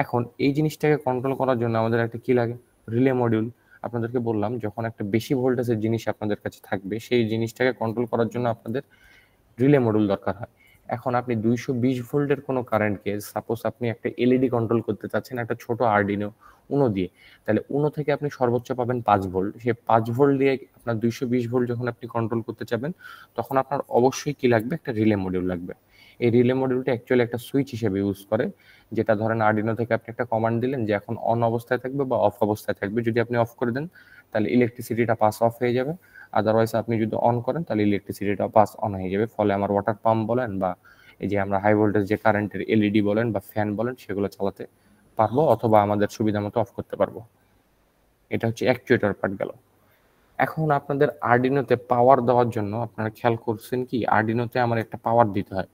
Speaker 1: এখন এই জিনিসটাকে কন্ট্রোল করার জন্য আমাদের একটা কি লাগে? Relay module. আপনাদেরকে বললাম যখন একটা বেশি ভোল্টেজের জিনিস আপনাদের কাছে থাকবে সেই জিনিসটাকে কন্ট্রোল করার জন্য আপনাদের রিলে মডিউল দরকার হয়। এখন আপনি 220 ভোল্টের কোনো কারেন্টকে সাপোজ আপনি একটা এলইডি কন্ট্রোল করতে চাচ্ছেন একটা ছোট আরডিনো উনো দিয়ে, তাহলে উনো থেকে আপনি সর্বোচ্চ পাবেন 5 ভোল্ট। সেই 5 ভোল্ট দিয়ে আপনার 220 ভোল্ট যখন আপনি কন্ট্রোল করতে চাবেন তখন আপনার অবশ্যই কি লাগবে? একটা রিলে মডিউল লাগবে। এই রিলে মডিউলটা অ্যাকচুয়ালি একটা সুইচ হিসেবে ইউজ করে, যেটা ধরেন আরডিনো থেকে আপনি একটা কমান্ড দিলেন যে এখন অন অবস্থায় থাকবে বা অফ অবস্থায় থাকবে। যদি আপনি অফ করে দেন তাহলে ইলেকট্রিসিটিটা পাস অফ হয়ে যাবে, আদারওয়াইজ আপনি যদি অন করেন তাহলে ইলেকট্রিসিটিটা পাস অন হয়ে যাবে। ফলে আমার ওয়াটার পাম্প বলেন বা এই যে আমরা হাই ভোল্টেজ যে কারেন্টের এলইডি বলেন বা ফ্যান বলেন সেগুলো চালাতে পারবো, অথবা আমাদের সুবিধা মতো অফ করতে পারবো। এটা হচ্ছে অ্যাকচুয়েটর পার্ট গেল। এখন আপনাদের আরডিনোতে পাওয়ার দেওয়ার জন্য আপনারা খেয়াল করছেন কি আরডিনোতে আমার একটা পাওয়ার দিতে হয়।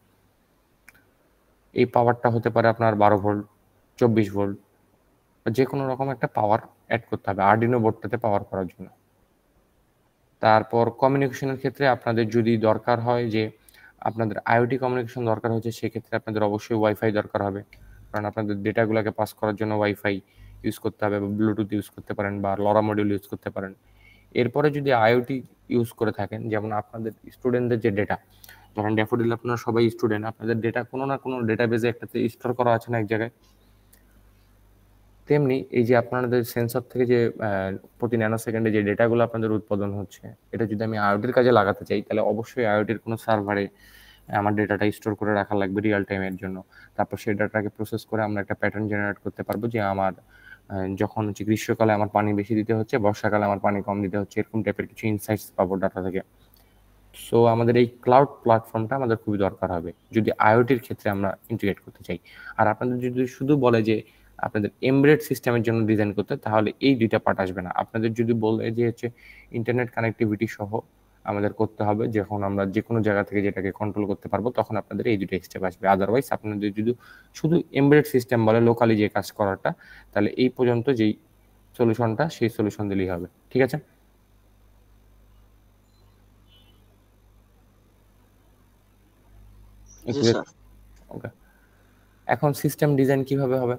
Speaker 1: এই পাওয়ারটা হতে পারে আপনার 12 ভোল্ট, 24 ভোল্ট, যে কোনো রকম একটা পাওয়ার অ্যাড করতে হবে আরডিনো বোর্ডটাতে পাওয়ার করার জন্য। তারপর কমিউনিকেশনের ক্ষেত্রে আপনাদের যদি দরকার হয় যে আপনাদের আইওটি কমিউনিকেশন দরকার হচ্ছে, সেক্ষেত্রে আপনাদের অবশ্যই ওয়াইফাই দরকার হবে, কারণ আপনাদের ডেটাগুলোকে পাস করার জন্য ওয়াইফাই ইউজ করতে হবে বা ব্লুটুথ ইউজ করতে পারেন বা লরা মডিউল ইউজ করতে পারেন। এরপরে যদি আইওটি ইউজ করে থাকেন, যেমন আপনাদের স্টুডেন্টদের যে ডেটা, ধরেন ড্যাফোডিল আপনারা সবাই স্টুডেন্ট, আপনাদের ডেটা কোনো না কোনো ডেটাবেজে একটাতে স্টোর করা আছে না এক জায়গায়, তেমনি এই যে আপনাদের সেন্সর থেকে যে প্রতি ন্যানো সেকেন্ডে যে ডেটাগুলো আপনাদের উৎপাদন হচ্ছে, এটা যদি আমি আইওটির কাজে লাগাতে চাই তাহলে অবশ্যই আইওটির কোনো সার্ভারে আমার ডেটাটা স্টোর করে রাখা লাগবে রিয়েল টাইমের জন্য। তারপর সেই ডাটাকে প্রসেস করে আমরা একটা প্যাটার্ন জেনারেট করতে পারবো যে আমার যখন হচ্ছে গ্রীষ্মকালে আমার পানি বেশি দিতে হচ্ছে, বর্ষাকালে আমার পানি কম দিতে হচ্ছে, এরকম টাইপের কিছু ইনসাইটস পাবো ডাটা থেকে। সো আমাদের এই ক্লাউড প্ল্যাটফর্মটা আমাদের খুবই দরকার হবে যদি আইওটির ক্ষেত্রে আমরা ইন্টিগ্রেট করতে চাই। আর আপনাদের যদি শুধু বলে যে আপনাদের এমবেডেড সিস্টেমের জন্য ডিজাইন করতে, তাহলে এই দুইটা পার্ট আসবে না। আপনাদের যদি বলে যে হচ্ছে ইন্টারনেট কানেক্টিভিটি সহ আমাদের করতে হবে, যখন আমরা যে কোনো জায়গা থেকে যেটাকে কন্ট্রোল করতে পারবো তখন আপনাদের এই দুটো স্টেপ আসবে। আদারওয়াইজ আপনাদের যদি শুধু এমবেডেড সিস্টেম বলে লোকালি যে কাজ করাটা, তাহলে এই পর্যন্ত যেই সলিউশনটা সেই সলিউশন দিলেই হবে। ঠিক আছে? ওকে, এখন সিস্টেম ডিজাইন কিভাবে হবে?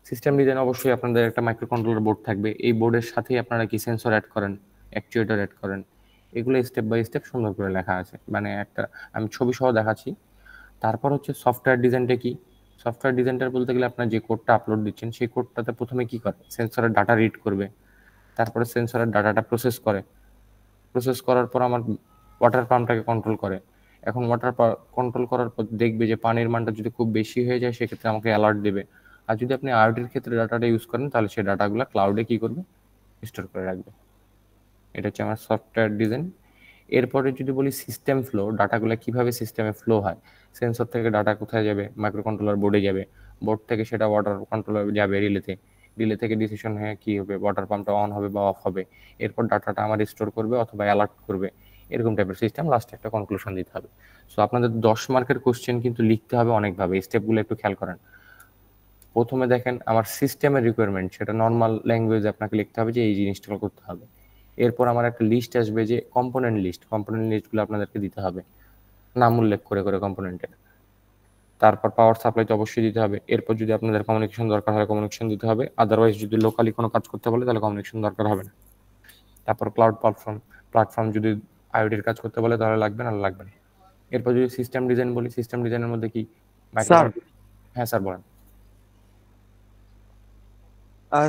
Speaker 1: সিস্টেম ডিজাইন অবশ্যই আপনাদের একটা মাইক্রো কন্ট্রোলার বোর্ড থাকবে, এই বোর্ডের সাথেই আপনারা কি সেন্সর অ্যাড করেন, অ্যাকচুয়েটর অ্যাড করেন, এগুলো স্টেপ বাই স্টেপ সুন্দর করে লেখা আছে, মানে একটা আমি ছবি সহ দেখাচ্ছি। তারপর হচ্ছে সফটওয়্যার ডিজাইনটা কি? সফটওয়্যার ডিজাইনটা বলতে গেলে আপনার যে কোডটা আপলোড দিচ্ছেন সেই কোডটাতে প্রথমে কি করে? সেন্সরের ডাটা রিড করবে, তারপরে সেন্সরের ডাটাটা প্রসেস করার পর আমার ওয়াটার পাম্পটাকে কন্ট্রোল করে। এখন ওয়াটার কন্ট্রোল করার পর দেখবে যে পানির মানটা যদি খুব বেশি হয়ে যায় সেক্ষেত্রে আমাকে অ্যালার্ট দেবে। আর যদি আপনি আইওটির ক্ষেত্রে ডাটাটা ইউজ করেন তাহলে সেই ডাটাগুলো ক্লাউডে কি করবে? স্টোর করে রাখবে। এটা হচ্ছে আমার সফটওয়্যার ডিজাইন। এরপরে যদি বলি সিস্টেম ফ্লো, ডাটাগুলো কিভাবে সিস্টেমে ফ্লো হয়, সেন্সর থেকে ডাটা কোথায় যাবে? মাইক্রো কন্ট্রোলার বোর্ডে যাবে, বোর্ড থেকে সেটা ওয়াটার কন্ট্রোলার যাবে রিলে থেকে ডিসিশন হয়ে কি হবে? ওয়াটার পাম্পটা অন হবে বা অফ হবে, এরপর ডাটাটা আমার স্টোর করবে অথবা অ্যালার্ট করবে, এরকম টাইপের সিস্টেম। লাস্টে একটা কনক্লুশন দিতে হবে। সো আপনাদের 10 মার্কের কোশ্চেন কিন্তু লিখতে হবে অনেকভাবে, স্টেপগুলো একটু খেয়াল করেন। প্রথমে দেখেন আমার সিস্টেমের রিকোয়ারমেন্ট, সেটা নর্মাল ল্যাঙ্গুয়েজে আপনাকে লিখতে হবে যে এই জিনিসটা করতে হবে। এরপর আমার একটা লিস্ট আসবে যে কম্পোনেন্ট লিস্টগুলো আপনাদেরকে দিতে হবে নাম উল্লেখ করে করে কম্পোনেন্টের। তারপর পাওয়ার সাপ্লাই তো অবশ্যই দিতে হবে। এরপর যদি আপনাদের কমিউনিকেশন দরকার হয় কমিউনিকেশন দিতে হবে, আদারওয়াইজ যদি লোকালি কোনো কাজ করতে বলে তাহলে কমিউনিকেশন দরকার হবে না। তারপর ক্লাউড প্ল্যাটফর্ম যদি আইওটির কাজ করতে বলে তাহলে লাগবে না, লাগবে না। এরপর যদি সিস্টেম ডিজাইন বলি, সিস্টেম ডিজাইনের মধ্যে কি?
Speaker 12: স্যার,
Speaker 1: হ্যাঁ স্যার বলেন।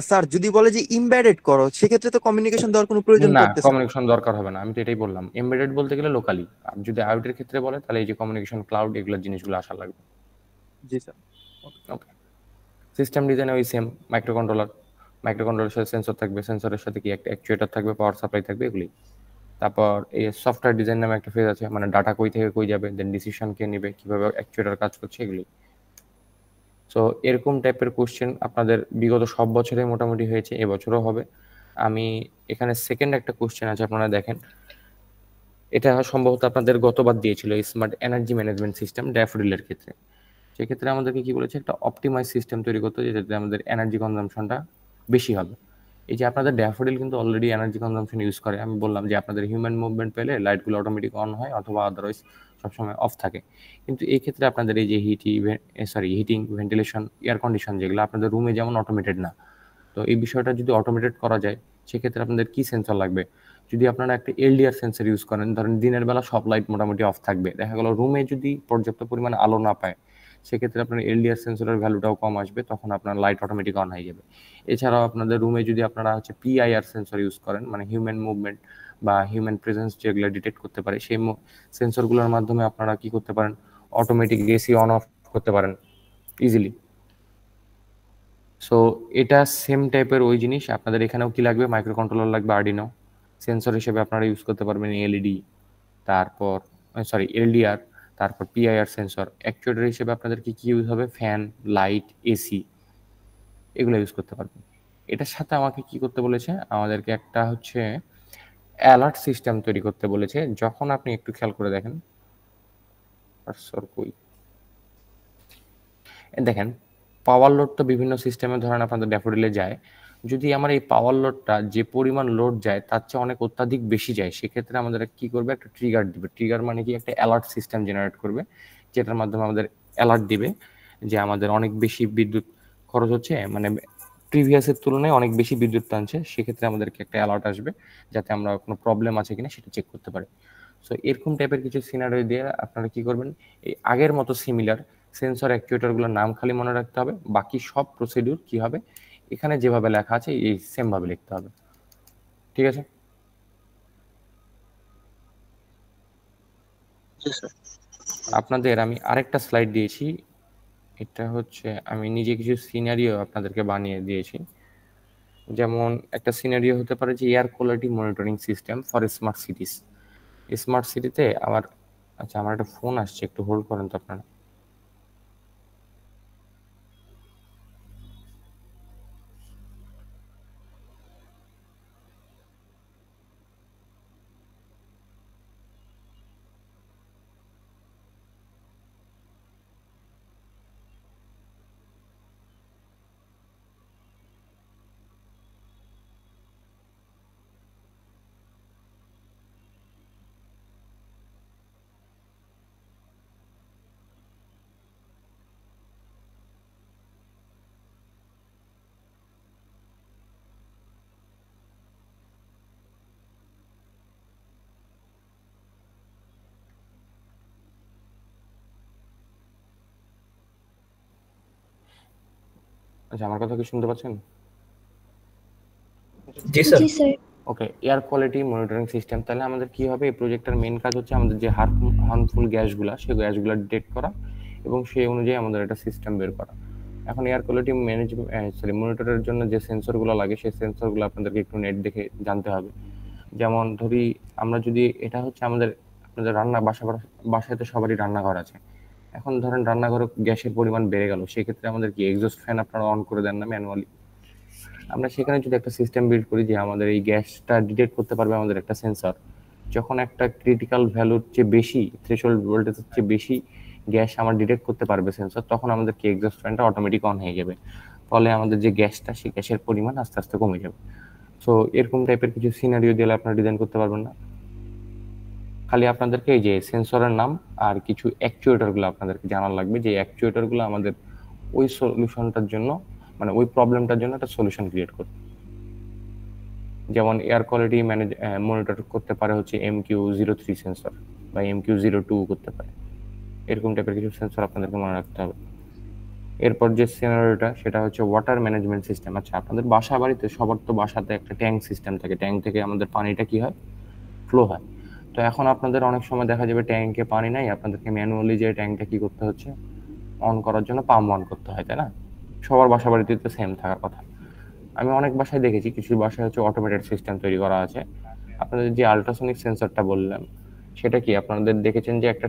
Speaker 14: স্যার যদি বলে যে এমবেডেড করো সেক্ষেত্রে তো কমিউনিকেশন দেওয়ার কোনো প্রয়োজন
Speaker 1: না,
Speaker 14: পড়তেছে না।
Speaker 1: কমিউনিকেশন দরকার হবে না, আমি তো এটাই বললাম। এমবেডেড বলতে গেলে লোকালি, আর যদি আইওটির ক্ষেত্রে বলে তাহলে এই যে কমিউনিকেশন ক্লাউড এগুলো জিনিসগুলো আসা লাগবে।
Speaker 14: জি স্যার।
Speaker 1: ওকে, সিস্টেম ডিজাইনে ওই সেম মাইক্রো কন্ট্রোলারের সাথে সেন্সর থাকবে, সেন্সরের সাথে কি একটা অ্যাকচুয়েটর থাকবে, পাওয়ার সাপ্লাই থাকবে, এগুলি। তারপর এই সফটওয়্যার ডিজাইন নামে একটা ফেজ আছে, মানে ডাটা কই থেকে কই যাবে, দেন ডিসিশন কে নেবে, কিভাবে অ্যাকচুয়েটর কাজ করছে, এগুলি। সো এরকম টাইপের কোশ্চেন আপনাদের বিগত সব বছরে মোটামুটি হয়েছে, এবছরও হবে। আমি এখানে সেকেন্ড একটা কোশ্চেন আছে, আপনারা দেখেন। এটা সম্ভবত আপনাদের গতবার দিয়েছিল, স্মার্ট এনার্জি ম্যানেজমেন্ট সিস্টেম ড্যাফোডিলের ক্ষেত্রে। সেক্ষেত্রে আমাদেরকে কি বলেছে, একটা অপটিমাইজ সিস্টেম তৈরি করতে, যেটাতে আমাদের এনার্জি কনজাম্পশনটা বেশি হবে। এই যে আপনাদের ড্যাফোডিল কিন্তু অলরেডি এনার্জি কনজাম্পশন ইউজ করে। আমি বললাম যে আপনাদের হিউম্যান মুভমেন্ট পেলে লাইটগুলো অটোমেটিক অন হয় অথবা আদারওয়াইজ সবসময় অফ থাকে। কিন্তু এই ক্ষেত্রে আপনাদের এই যে হিটিং, ভেন্টিলেশন, এয়ার কন্ডিশন যেগুলো আপনাদের রুমে যেমন অটোমেটেড না, তো এই বিষয়টা যদি অটোমেটেড করা যায় সেক্ষেত্রে আপনাদের কি সেন্সর লাগবে? যদি আপনারা একটা এলডিআর সেন্সর ইউজ করেন, ধরেন দিনের বেলা সব লাইট মোটামুটি অফ থাকবে, দেখা গেল রুমে যদি পর্যাপ্ত পরিমাণে আলো না পায়, সেক্ষেত্রে আপনার এলডিআর সেন্সরের ভ্যালুটাও কম আসবে, তখন আপনার লাইট অটোমেটিক অন হয়ে যাবে। এছাড়াও আপনাদের রুমে যদি আপনারা হচ্ছে পিআইআর সেন্সর ইউজ করেন, মানে হিউম্যান মুভমেন্ট বা হিউম্যান প্রেজেন্স যেগুলো ডিটেক্ট করতে পারে, সেই সেন্সরগুলোর মাধ্যমে আপনারা কি করতে পারেন, অটোমেটিক এসি অন অফ করতে পারেন ইজিলি। সো এটা সেম টাইপের ওই জিনিস। আপনাদের এখানেও কি লাগবে, মাইক্রো কন্ট্রোলার লাগবে, আর্ডিনো সেন্সর হিসেবে আপনারা ইউজ করতে পারবেন এলইডি, তারপর এলডিআর, তারপর পিআইআর সেন্সর। অ্যাকচুয়েটর হিসেবে আপনাদের কি কি ইউজ হবে, ফ্যান, লাইট, এসি, এগুলো ইউজ করতে পারবেন। এটার সাথে আমাকে কি করতে বলেছে, আমাদেরকে একটা হচ্ছে অ্যালার্ট সিস্টেম তৈরি করতে বলেছে। যখন আপনি একটু খেয়াল করে দেখেন, দেখেন পাওয়ার লোড তো বিভিন্ন সিস্টেমে ধরেন আপনাদের ড্যাফোডিলে যায়। যদি আমার এই পাওয়ার লোডটা যে পরিমাণ লোড যায় তার চেয়ে অনেক অত্যাধিক বেশি যায়, সেক্ষেত্রে আমাদের কি করবে, একটা ট্রিগার দিবে। ট্রিগার মানে কি, একটা অ্যালার্ট সিস্টেম জেনারেট করবে, যেটার মাধ্যমে আমাদের অ্যালার্ট দিবে যে আমাদের অনেক বেশি বিদ্যুৎ খরচ হচ্ছে, মানে প্রিভিয়াসের তুলনায় অনেক বেশি বিদ্যুৎ টানছে। সেক্ষেত্রে আমাদেরকে একটা অ্যালার্ট আসবে, যাতে আমরা কোনো প্রবলেম আছে কিনা সেটা চেক করতে পারি। সো এরকম টাইপের কিছু সিনারিও দিয়ে আপনারা কি করবেন, এই আগের মতো সিমিলার সেন্সর অ্যাকচুয়েটরগুলোর নাম খালি মনে রাখতে হবে, বাকি সব প্রসিডিউর কি হবে এখানে যেভাবে লেখা আছে এই সেম ভাবে লিখতে হবে। ঠিক আছে? আপনাদের আমি আরেকটা স্লাইড দিয়েছি, এটা হচ্ছে আমি নিজে কিছু সিনারিও আপনাদেরকে বানিয়ে দিয়েছি। যেমন একটা সিনারিও হতে পারে যে air quality monitoring system for smart cities. Smart সিটিতে আমার একটা ফোন আসছে, একটু হোল্ড করেন তো আপনারা। আচ্ছা, আমার কথা কি শুনতে পাচ্ছেন?
Speaker 10: জি স্যার।
Speaker 1: ওকে, এয়ার কোয়ালিটি মনিটরিং সিস্টেম। তাহলে আমাদের কি হবে, এই প্রজেক্টের মেইন কাজ হচ্ছে আমাদের যে হার্মফুল গ্যাসগুলো, সেই গ্যাসগুলো ডিটেক্ট করা এবং সেই অনুযায়ী আমাদের একটা সিস্টেম বের করা। এখন এয়ার কোয়ালিটি মনিটরের জন্য যে সেন্সরগুলো লাগে, সেই সেন্সরগুলো আপনাদেরকে একটু নেট দেখে জানতে হবে। যেমন ধরি আমরা যদি, এটা হচ্ছে আমাদের আপনাদের বাসাতে সবারই রান্নাঘর আছে। এখন ধরেন রান্নাঘরে গ্যাসের পরিমাণ বেড়ে গেল, সেক্ষেত্রে আমাদের কি এক্সস্ট ফ্যান আপনারা অন করে দেন না ম্যানুয়ালি? আমরা সেখানে যদি একটা সিস্টেম বিল্ড করি যে আমাদের এই গ্যাসটা ডিটেক্ট করতে পারবে আমাদের একটা সেন্সর, যখন একটা ক্রিটিক্যাল ভ্যালুর চেয়ে বেশি, থ্রেশহোল্ড ভোল্টেজের চেয়ে বেশি গ্যাস আমার ডিটেক্ট করতে পারবে সেন্সর, তখন আমাদের কি এক্সস্ট ফ্যানটা অটোমেটিক অন হয়ে যাবে। ফলে আমাদের যে গ্যাসটা, সেই গ্যাসের পরিমাণ আস্তে আস্তে কমে যাবে। সো এরকম টাইপের কিছু সিনারিও দিলে আপনারা ডিজাইন করতে পারবেন না। খালি আপনাদেরকে এই যে সেন্সরের নাম আর কিছু অ্যাকচুয়েটরগুলো আপনাদেরকে জানার লাগবে, যে অ্যাকচুয়েটরগুলো আমাদের ওই সলিউশনটার জন্য, মানে ওই প্রবলেমটার জন্য একটা সলিউশন ক্রিয়েট করবে। যেমন এয়ার কোয়ালিটি মনিটর করতে পারে হচ্ছে MQ03 সেন্সর বা MQ02 করতে পারে, এরকম টাইপের কিছু সেন্সর আপনাদেরকে মনে রাখতে হবে। এরপর যে সিনারিওটা, সেটা হচ্ছে ওয়াটার ম্যানেজমেন্ট সিস্টেম। আচ্ছা, আপনাদের বাসা বাড়িতে সবার তো বাসাতে একটা ট্যাঙ্ক সিস্টেম থাকে, ট্যাঙ্ক থেকে আমাদের পানিটা কি হয়, ফ্লো হয়। তো এখন আপনাদের অনেক সময় দেখা যাবে ট্যাঙ্কে পানি নাই, আপনাদেরকে ম্যানুয়ালি যে ট্যাঙ্কটা কি করতে হচ্ছে, অন করার জন্য পাম্প অন করতে হয়, তাই না? সবার বাসা বাড়িতে তো সেম থাকার কথা। আমি অনেক বাসায় দেখেছি, কিছু বাসায় হচ্ছে অটোমেটেড সিস্টেম তৈরি করা আছে। আপনাদের যে আল্ট্রাসনিক সেন্সরটা বললাম, সেটা কি আপনাদের দেখেছেন যে একটা,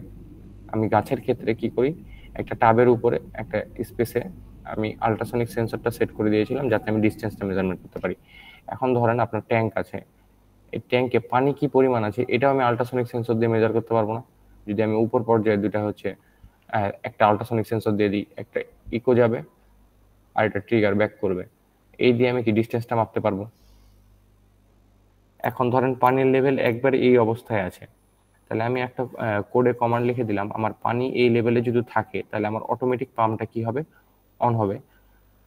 Speaker 1: আমি গাছের ক্ষেত্রে কি করি, একটা টাবের উপরে একটা স্পেসে আমি আল্ট্রাসনিক সেন্সরটা সেট করে দিয়েছিলাম, যাতে আমি ডিস্টেন্সটা মেজারমেন্ট করতে পারি। এখন ধরেন আপনার ট্যাঙ্ক আছে, এই ট্যাঙ্কে পানি কি পরিমাণ আছে এটাও আমি আল্ট্রাসনিক সেন্সর দিয়ে মেজার করতে পারবো না। যদি আমি উপর পর্যায়ে দুটা হচ্ছে একটা আল্ট্রাসনিক সেন্সর দিয়ে দিই, একটা ইকো যাবে আর একটা ট্রিগার ব্যাক করবে, এই দিয়ে আমি কি ডিস্টেন্সটা মাপতে পারবো? এখন ধরেন পানির লেভেল একবার এই অবস্থায় আছে, তাহলে আমি একটা কোডে কমান্ড লিখে দিলাম আমার পানি এই লেভেলে যদি থাকে তাহলে আমার অটোমেটিক পাম্পটা কি হবে, অন হবে।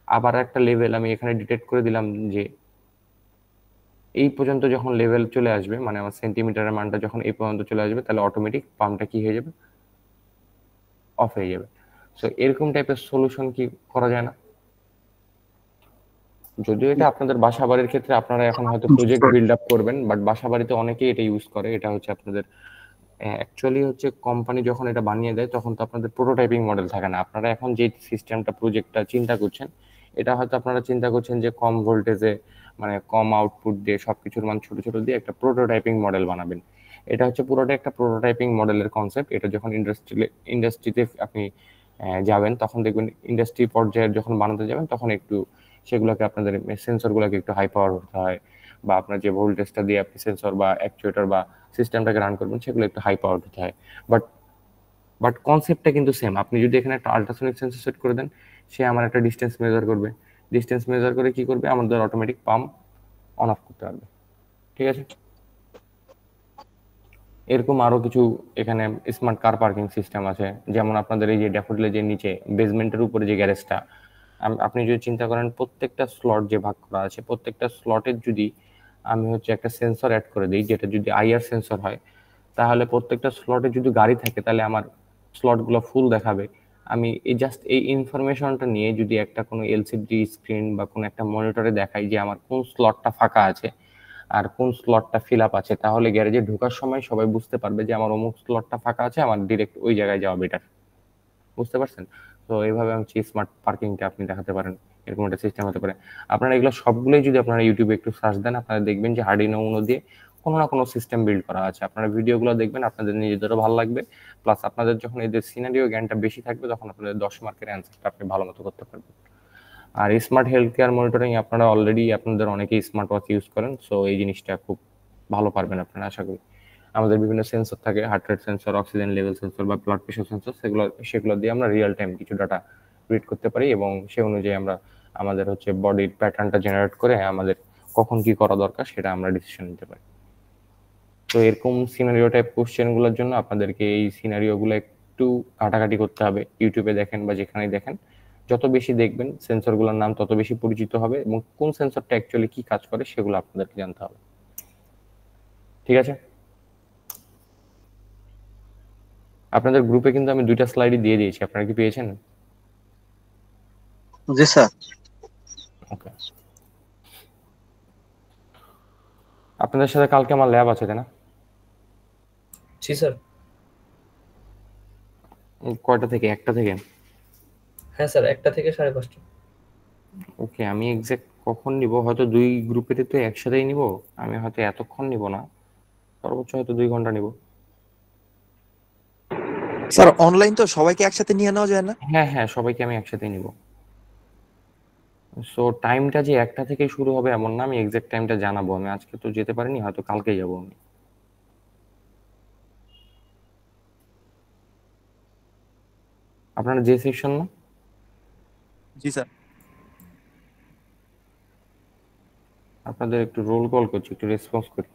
Speaker 1: আবার একটা লেভেল আমি এখানে ডিটেক্ট করে দিলাম যে এই পর্যন্ত যখন লেভেল চলে আসবে, মানে আমার সেন্টিমিটারের মানটা যখন এই পর্যন্ত চলে আসবে, তাহলে অটোমেটিক পাম্পটা কি হয়ে যাবে, অফ হয়ে যাবে। সো এরকম টাইপের সলিউশন কি করা যায় না? যদিও এটা আপনাদের বাসা বাড়ির ক্ষেত্রে আপনারা এখন হয়তো প্রজেক্ট বিল্ড আপ করবেন, বাট বাসা বাড়িতে অনেকেই এটা ইউজ করে। এটা হচ্ছে আপনাদের অ্যাকচুয়ালি হচ্ছে কোম্পানি যখন এটা বানিয়ে দেয় তখন তো আপনাদের প্রোটোটাইপিং মডেল থাকে না। আপনারা এখন যে সিস্টেমটা প্রজেক্টটা চিন্তা করছেন, এটা হয়তো আপনারা চিন্তা করছেন যে কম ভোল্টেজে মানে কম আউটপুট দিয়ে সবকিছুর মান ছোট ছোট দিয়ে একটা প্রোটোটাইপিং মডেল বানাবেন। এটা হচ্ছে পুরোটা একটা প্রোটোটাইপিং মডেলের কনসেপ্ট। এটা যখন ইন্ডাস্ট্রিতে আপনি যাবেন তখন দেখবেন ইন্ডাস্ট্রি পর্যায়ে যখন বানাতে যাবেন তখন একটু সেগুলোকে আপনাদের সেন্সরগুলোকে একটু হাই পাওয়ার হতে হয়, বা আপনার যে ভোল্টেজটা দিয়ে আপনি সেন্সর বা অ্যাকচুয়েটর বা সিস্টেমটাকে রান করবেন সেগুলো একটু হাই পাওয়ার হতে হয়। বাট কনসেপ্টটা কিন্তু সেম। আপনি যদি এখানে একটা আল্ট্রাসনিক সেন্সর সেট করে দেন, সে আমার একটা ডিস্টেন্স মেজার করবে, ডিস্টেন্স মেজার করে কি করবে, আমাদের অটোমেটিক পাম্প অন অফ করতে পারবে। ঠিক আছে? এরকম আরো কিছু এখানে স্মার্ট কার পার্কিং সিস্টেম আছে, যেমন আপনাদের এই যে ড্যাফোডিলের যে নিচে বেসমেন্টের উপরে যে গ্যারেজটা, আপনি যদি চিন্তা করেন প্রত্যেকটা স্লট যে ভাগ করা আছে, প্রত্যেকটা স্লটের যদি আমি হচ্ছে একটা সেন্সর অ্যাড করে দিই, যেটা যদি আইআর সেন্সর হয়, তাহলে প্রত্যেকটা স্লটে যদি গাড়ি থাকে তাহলে আমার স্লটগুলো ফুল দেখাবে। আমি এই জাস্ট এই ইনফরমেশনটা নিয়ে যদি একটা কোনো এলসিডি স্ক্রিন বা কোনো একটা মনিটরে দেখাই যে আমার কোন স্লটটা ফাঁকা আছে আর কোন স্লটটা ফিল আপ আছে, তাহলে গ্যারেজে ঢোকার সময় সবাই বুঝতে পারবে যে আমার অমুক স্লটটা ফাঁকা আছে, আমার ডিরেক্ট ওই জায়গায় যাওয়া বেটার। বুঝতে পারছেন? তো এইভাবে আমি স্মার্ট পার্কিংটা আপনি দেখাতে পারেন, এরকম একটা সিস্টেম হতে পারে। আপনারা এগুলো সবগুলোই যদি আপনারা ইউটিউবে একটু সার্চ দেন, আপনারা দেখবেন যে আরডিনো উনো দিয়ে কোনো না কোনো সিস্টেম বিল্ড করা আছে। আপনারা ভিডিওগুলো দেখবেন, আপনাদের নিজেদেরও ভালো লাগবে, প্লাস আপনাদের যখন এদের সিনারিও জ্ঞানটা বেশি থাকবে তখন আপনাদের 10 মার্কের অ্যান্সারটা আপনি ভালো মতো করতে পারবেন। আর স্মার্ট হেলথ কেয়ার মনিটরিং আপনারা অলরেডি আপনাদের অনেকেই স্মার্ট ওয়াচ ইউজ করেন, সো এই জিনিসটা খুব ভালো পারবেন আপনারা আশা করি। আমাদের বিভিন্ন সেন্সর থাকে, heart rate sensor, oxygen level sensor বা ব্লাড প্রেশার সেন্সর, সেগুলো দিয়ে আমরা রিয়েল টাইম কিছু ডাটা রিড করতে পারি এবং সে অনুযায়ী আমরা আমাদের হচ্ছে বডির প্যাটার্নটা জেনারেট করে আমাদের কখন কি করা দরকার সেটা আমরা ডিসিশন নিতে পারি। তো এরকম সিনারিও টাইপ কোশ্চেনগুলোর জন্য আপনাদেরকে এই সিনারিওগুলো একটু কাটাকাটি করতে হবে। ইউটিউবে দেখেন বা যেখানেই দেখেন, যত বেশি দেখবেন সেন্সরগুলোর নাম তত বেশি পরিচিত হবে এবং কোন সেন্সরটা অ্যাকচুয়ালি কি কাজ করে সেগুলো আপনাদেরকে জানতে হবে। ঠিক আছে? আপনাদের গ্রুপে কিন্তু আমি 2টা স্লাইডই দিয়ে দিয়েছি, আপনারা কি পেয়েছেন?
Speaker 3: জি স্যার।
Speaker 1: ওকে, আপনাদের সাথে কালকে আমার ল্যাব আছে, তাই না?
Speaker 7: জি স্যার।
Speaker 1: কয়টা থেকে? 1টা থেকে?
Speaker 7: হ্যাঁ স্যার, 1টা থেকে 5:30।
Speaker 1: ওকে, আমি এক্সাক্ট কখন নিব, হয়তো 2 গ্রুপের তো একসাথেই নিব, আমি হয়তো এতক্ষণ নিব না, সর্বোচ্চ হয়তো 2 ঘন্টা নিব।
Speaker 14: স্যার অনলাইন তো সবাইকে একসাথে নিয়ে নেওয়া যায় না?
Speaker 1: হ্যাঁ হ্যাঁ, সবাইকে আমি একসাথেই নিব। সো টাইমটা যে 1টা থেকে শুরু হবে এমন না, আমি এক্সাক্ট টাইমটা জানাবো। আমি আজকে তো যেতে পারিনি, হয়তো কালকে যাব আমি। আপনারা যে সেকশন না?
Speaker 14: জি স্যার।
Speaker 1: আপনাদের একটু রোল কল করছি, একটু রেসপন্স করি।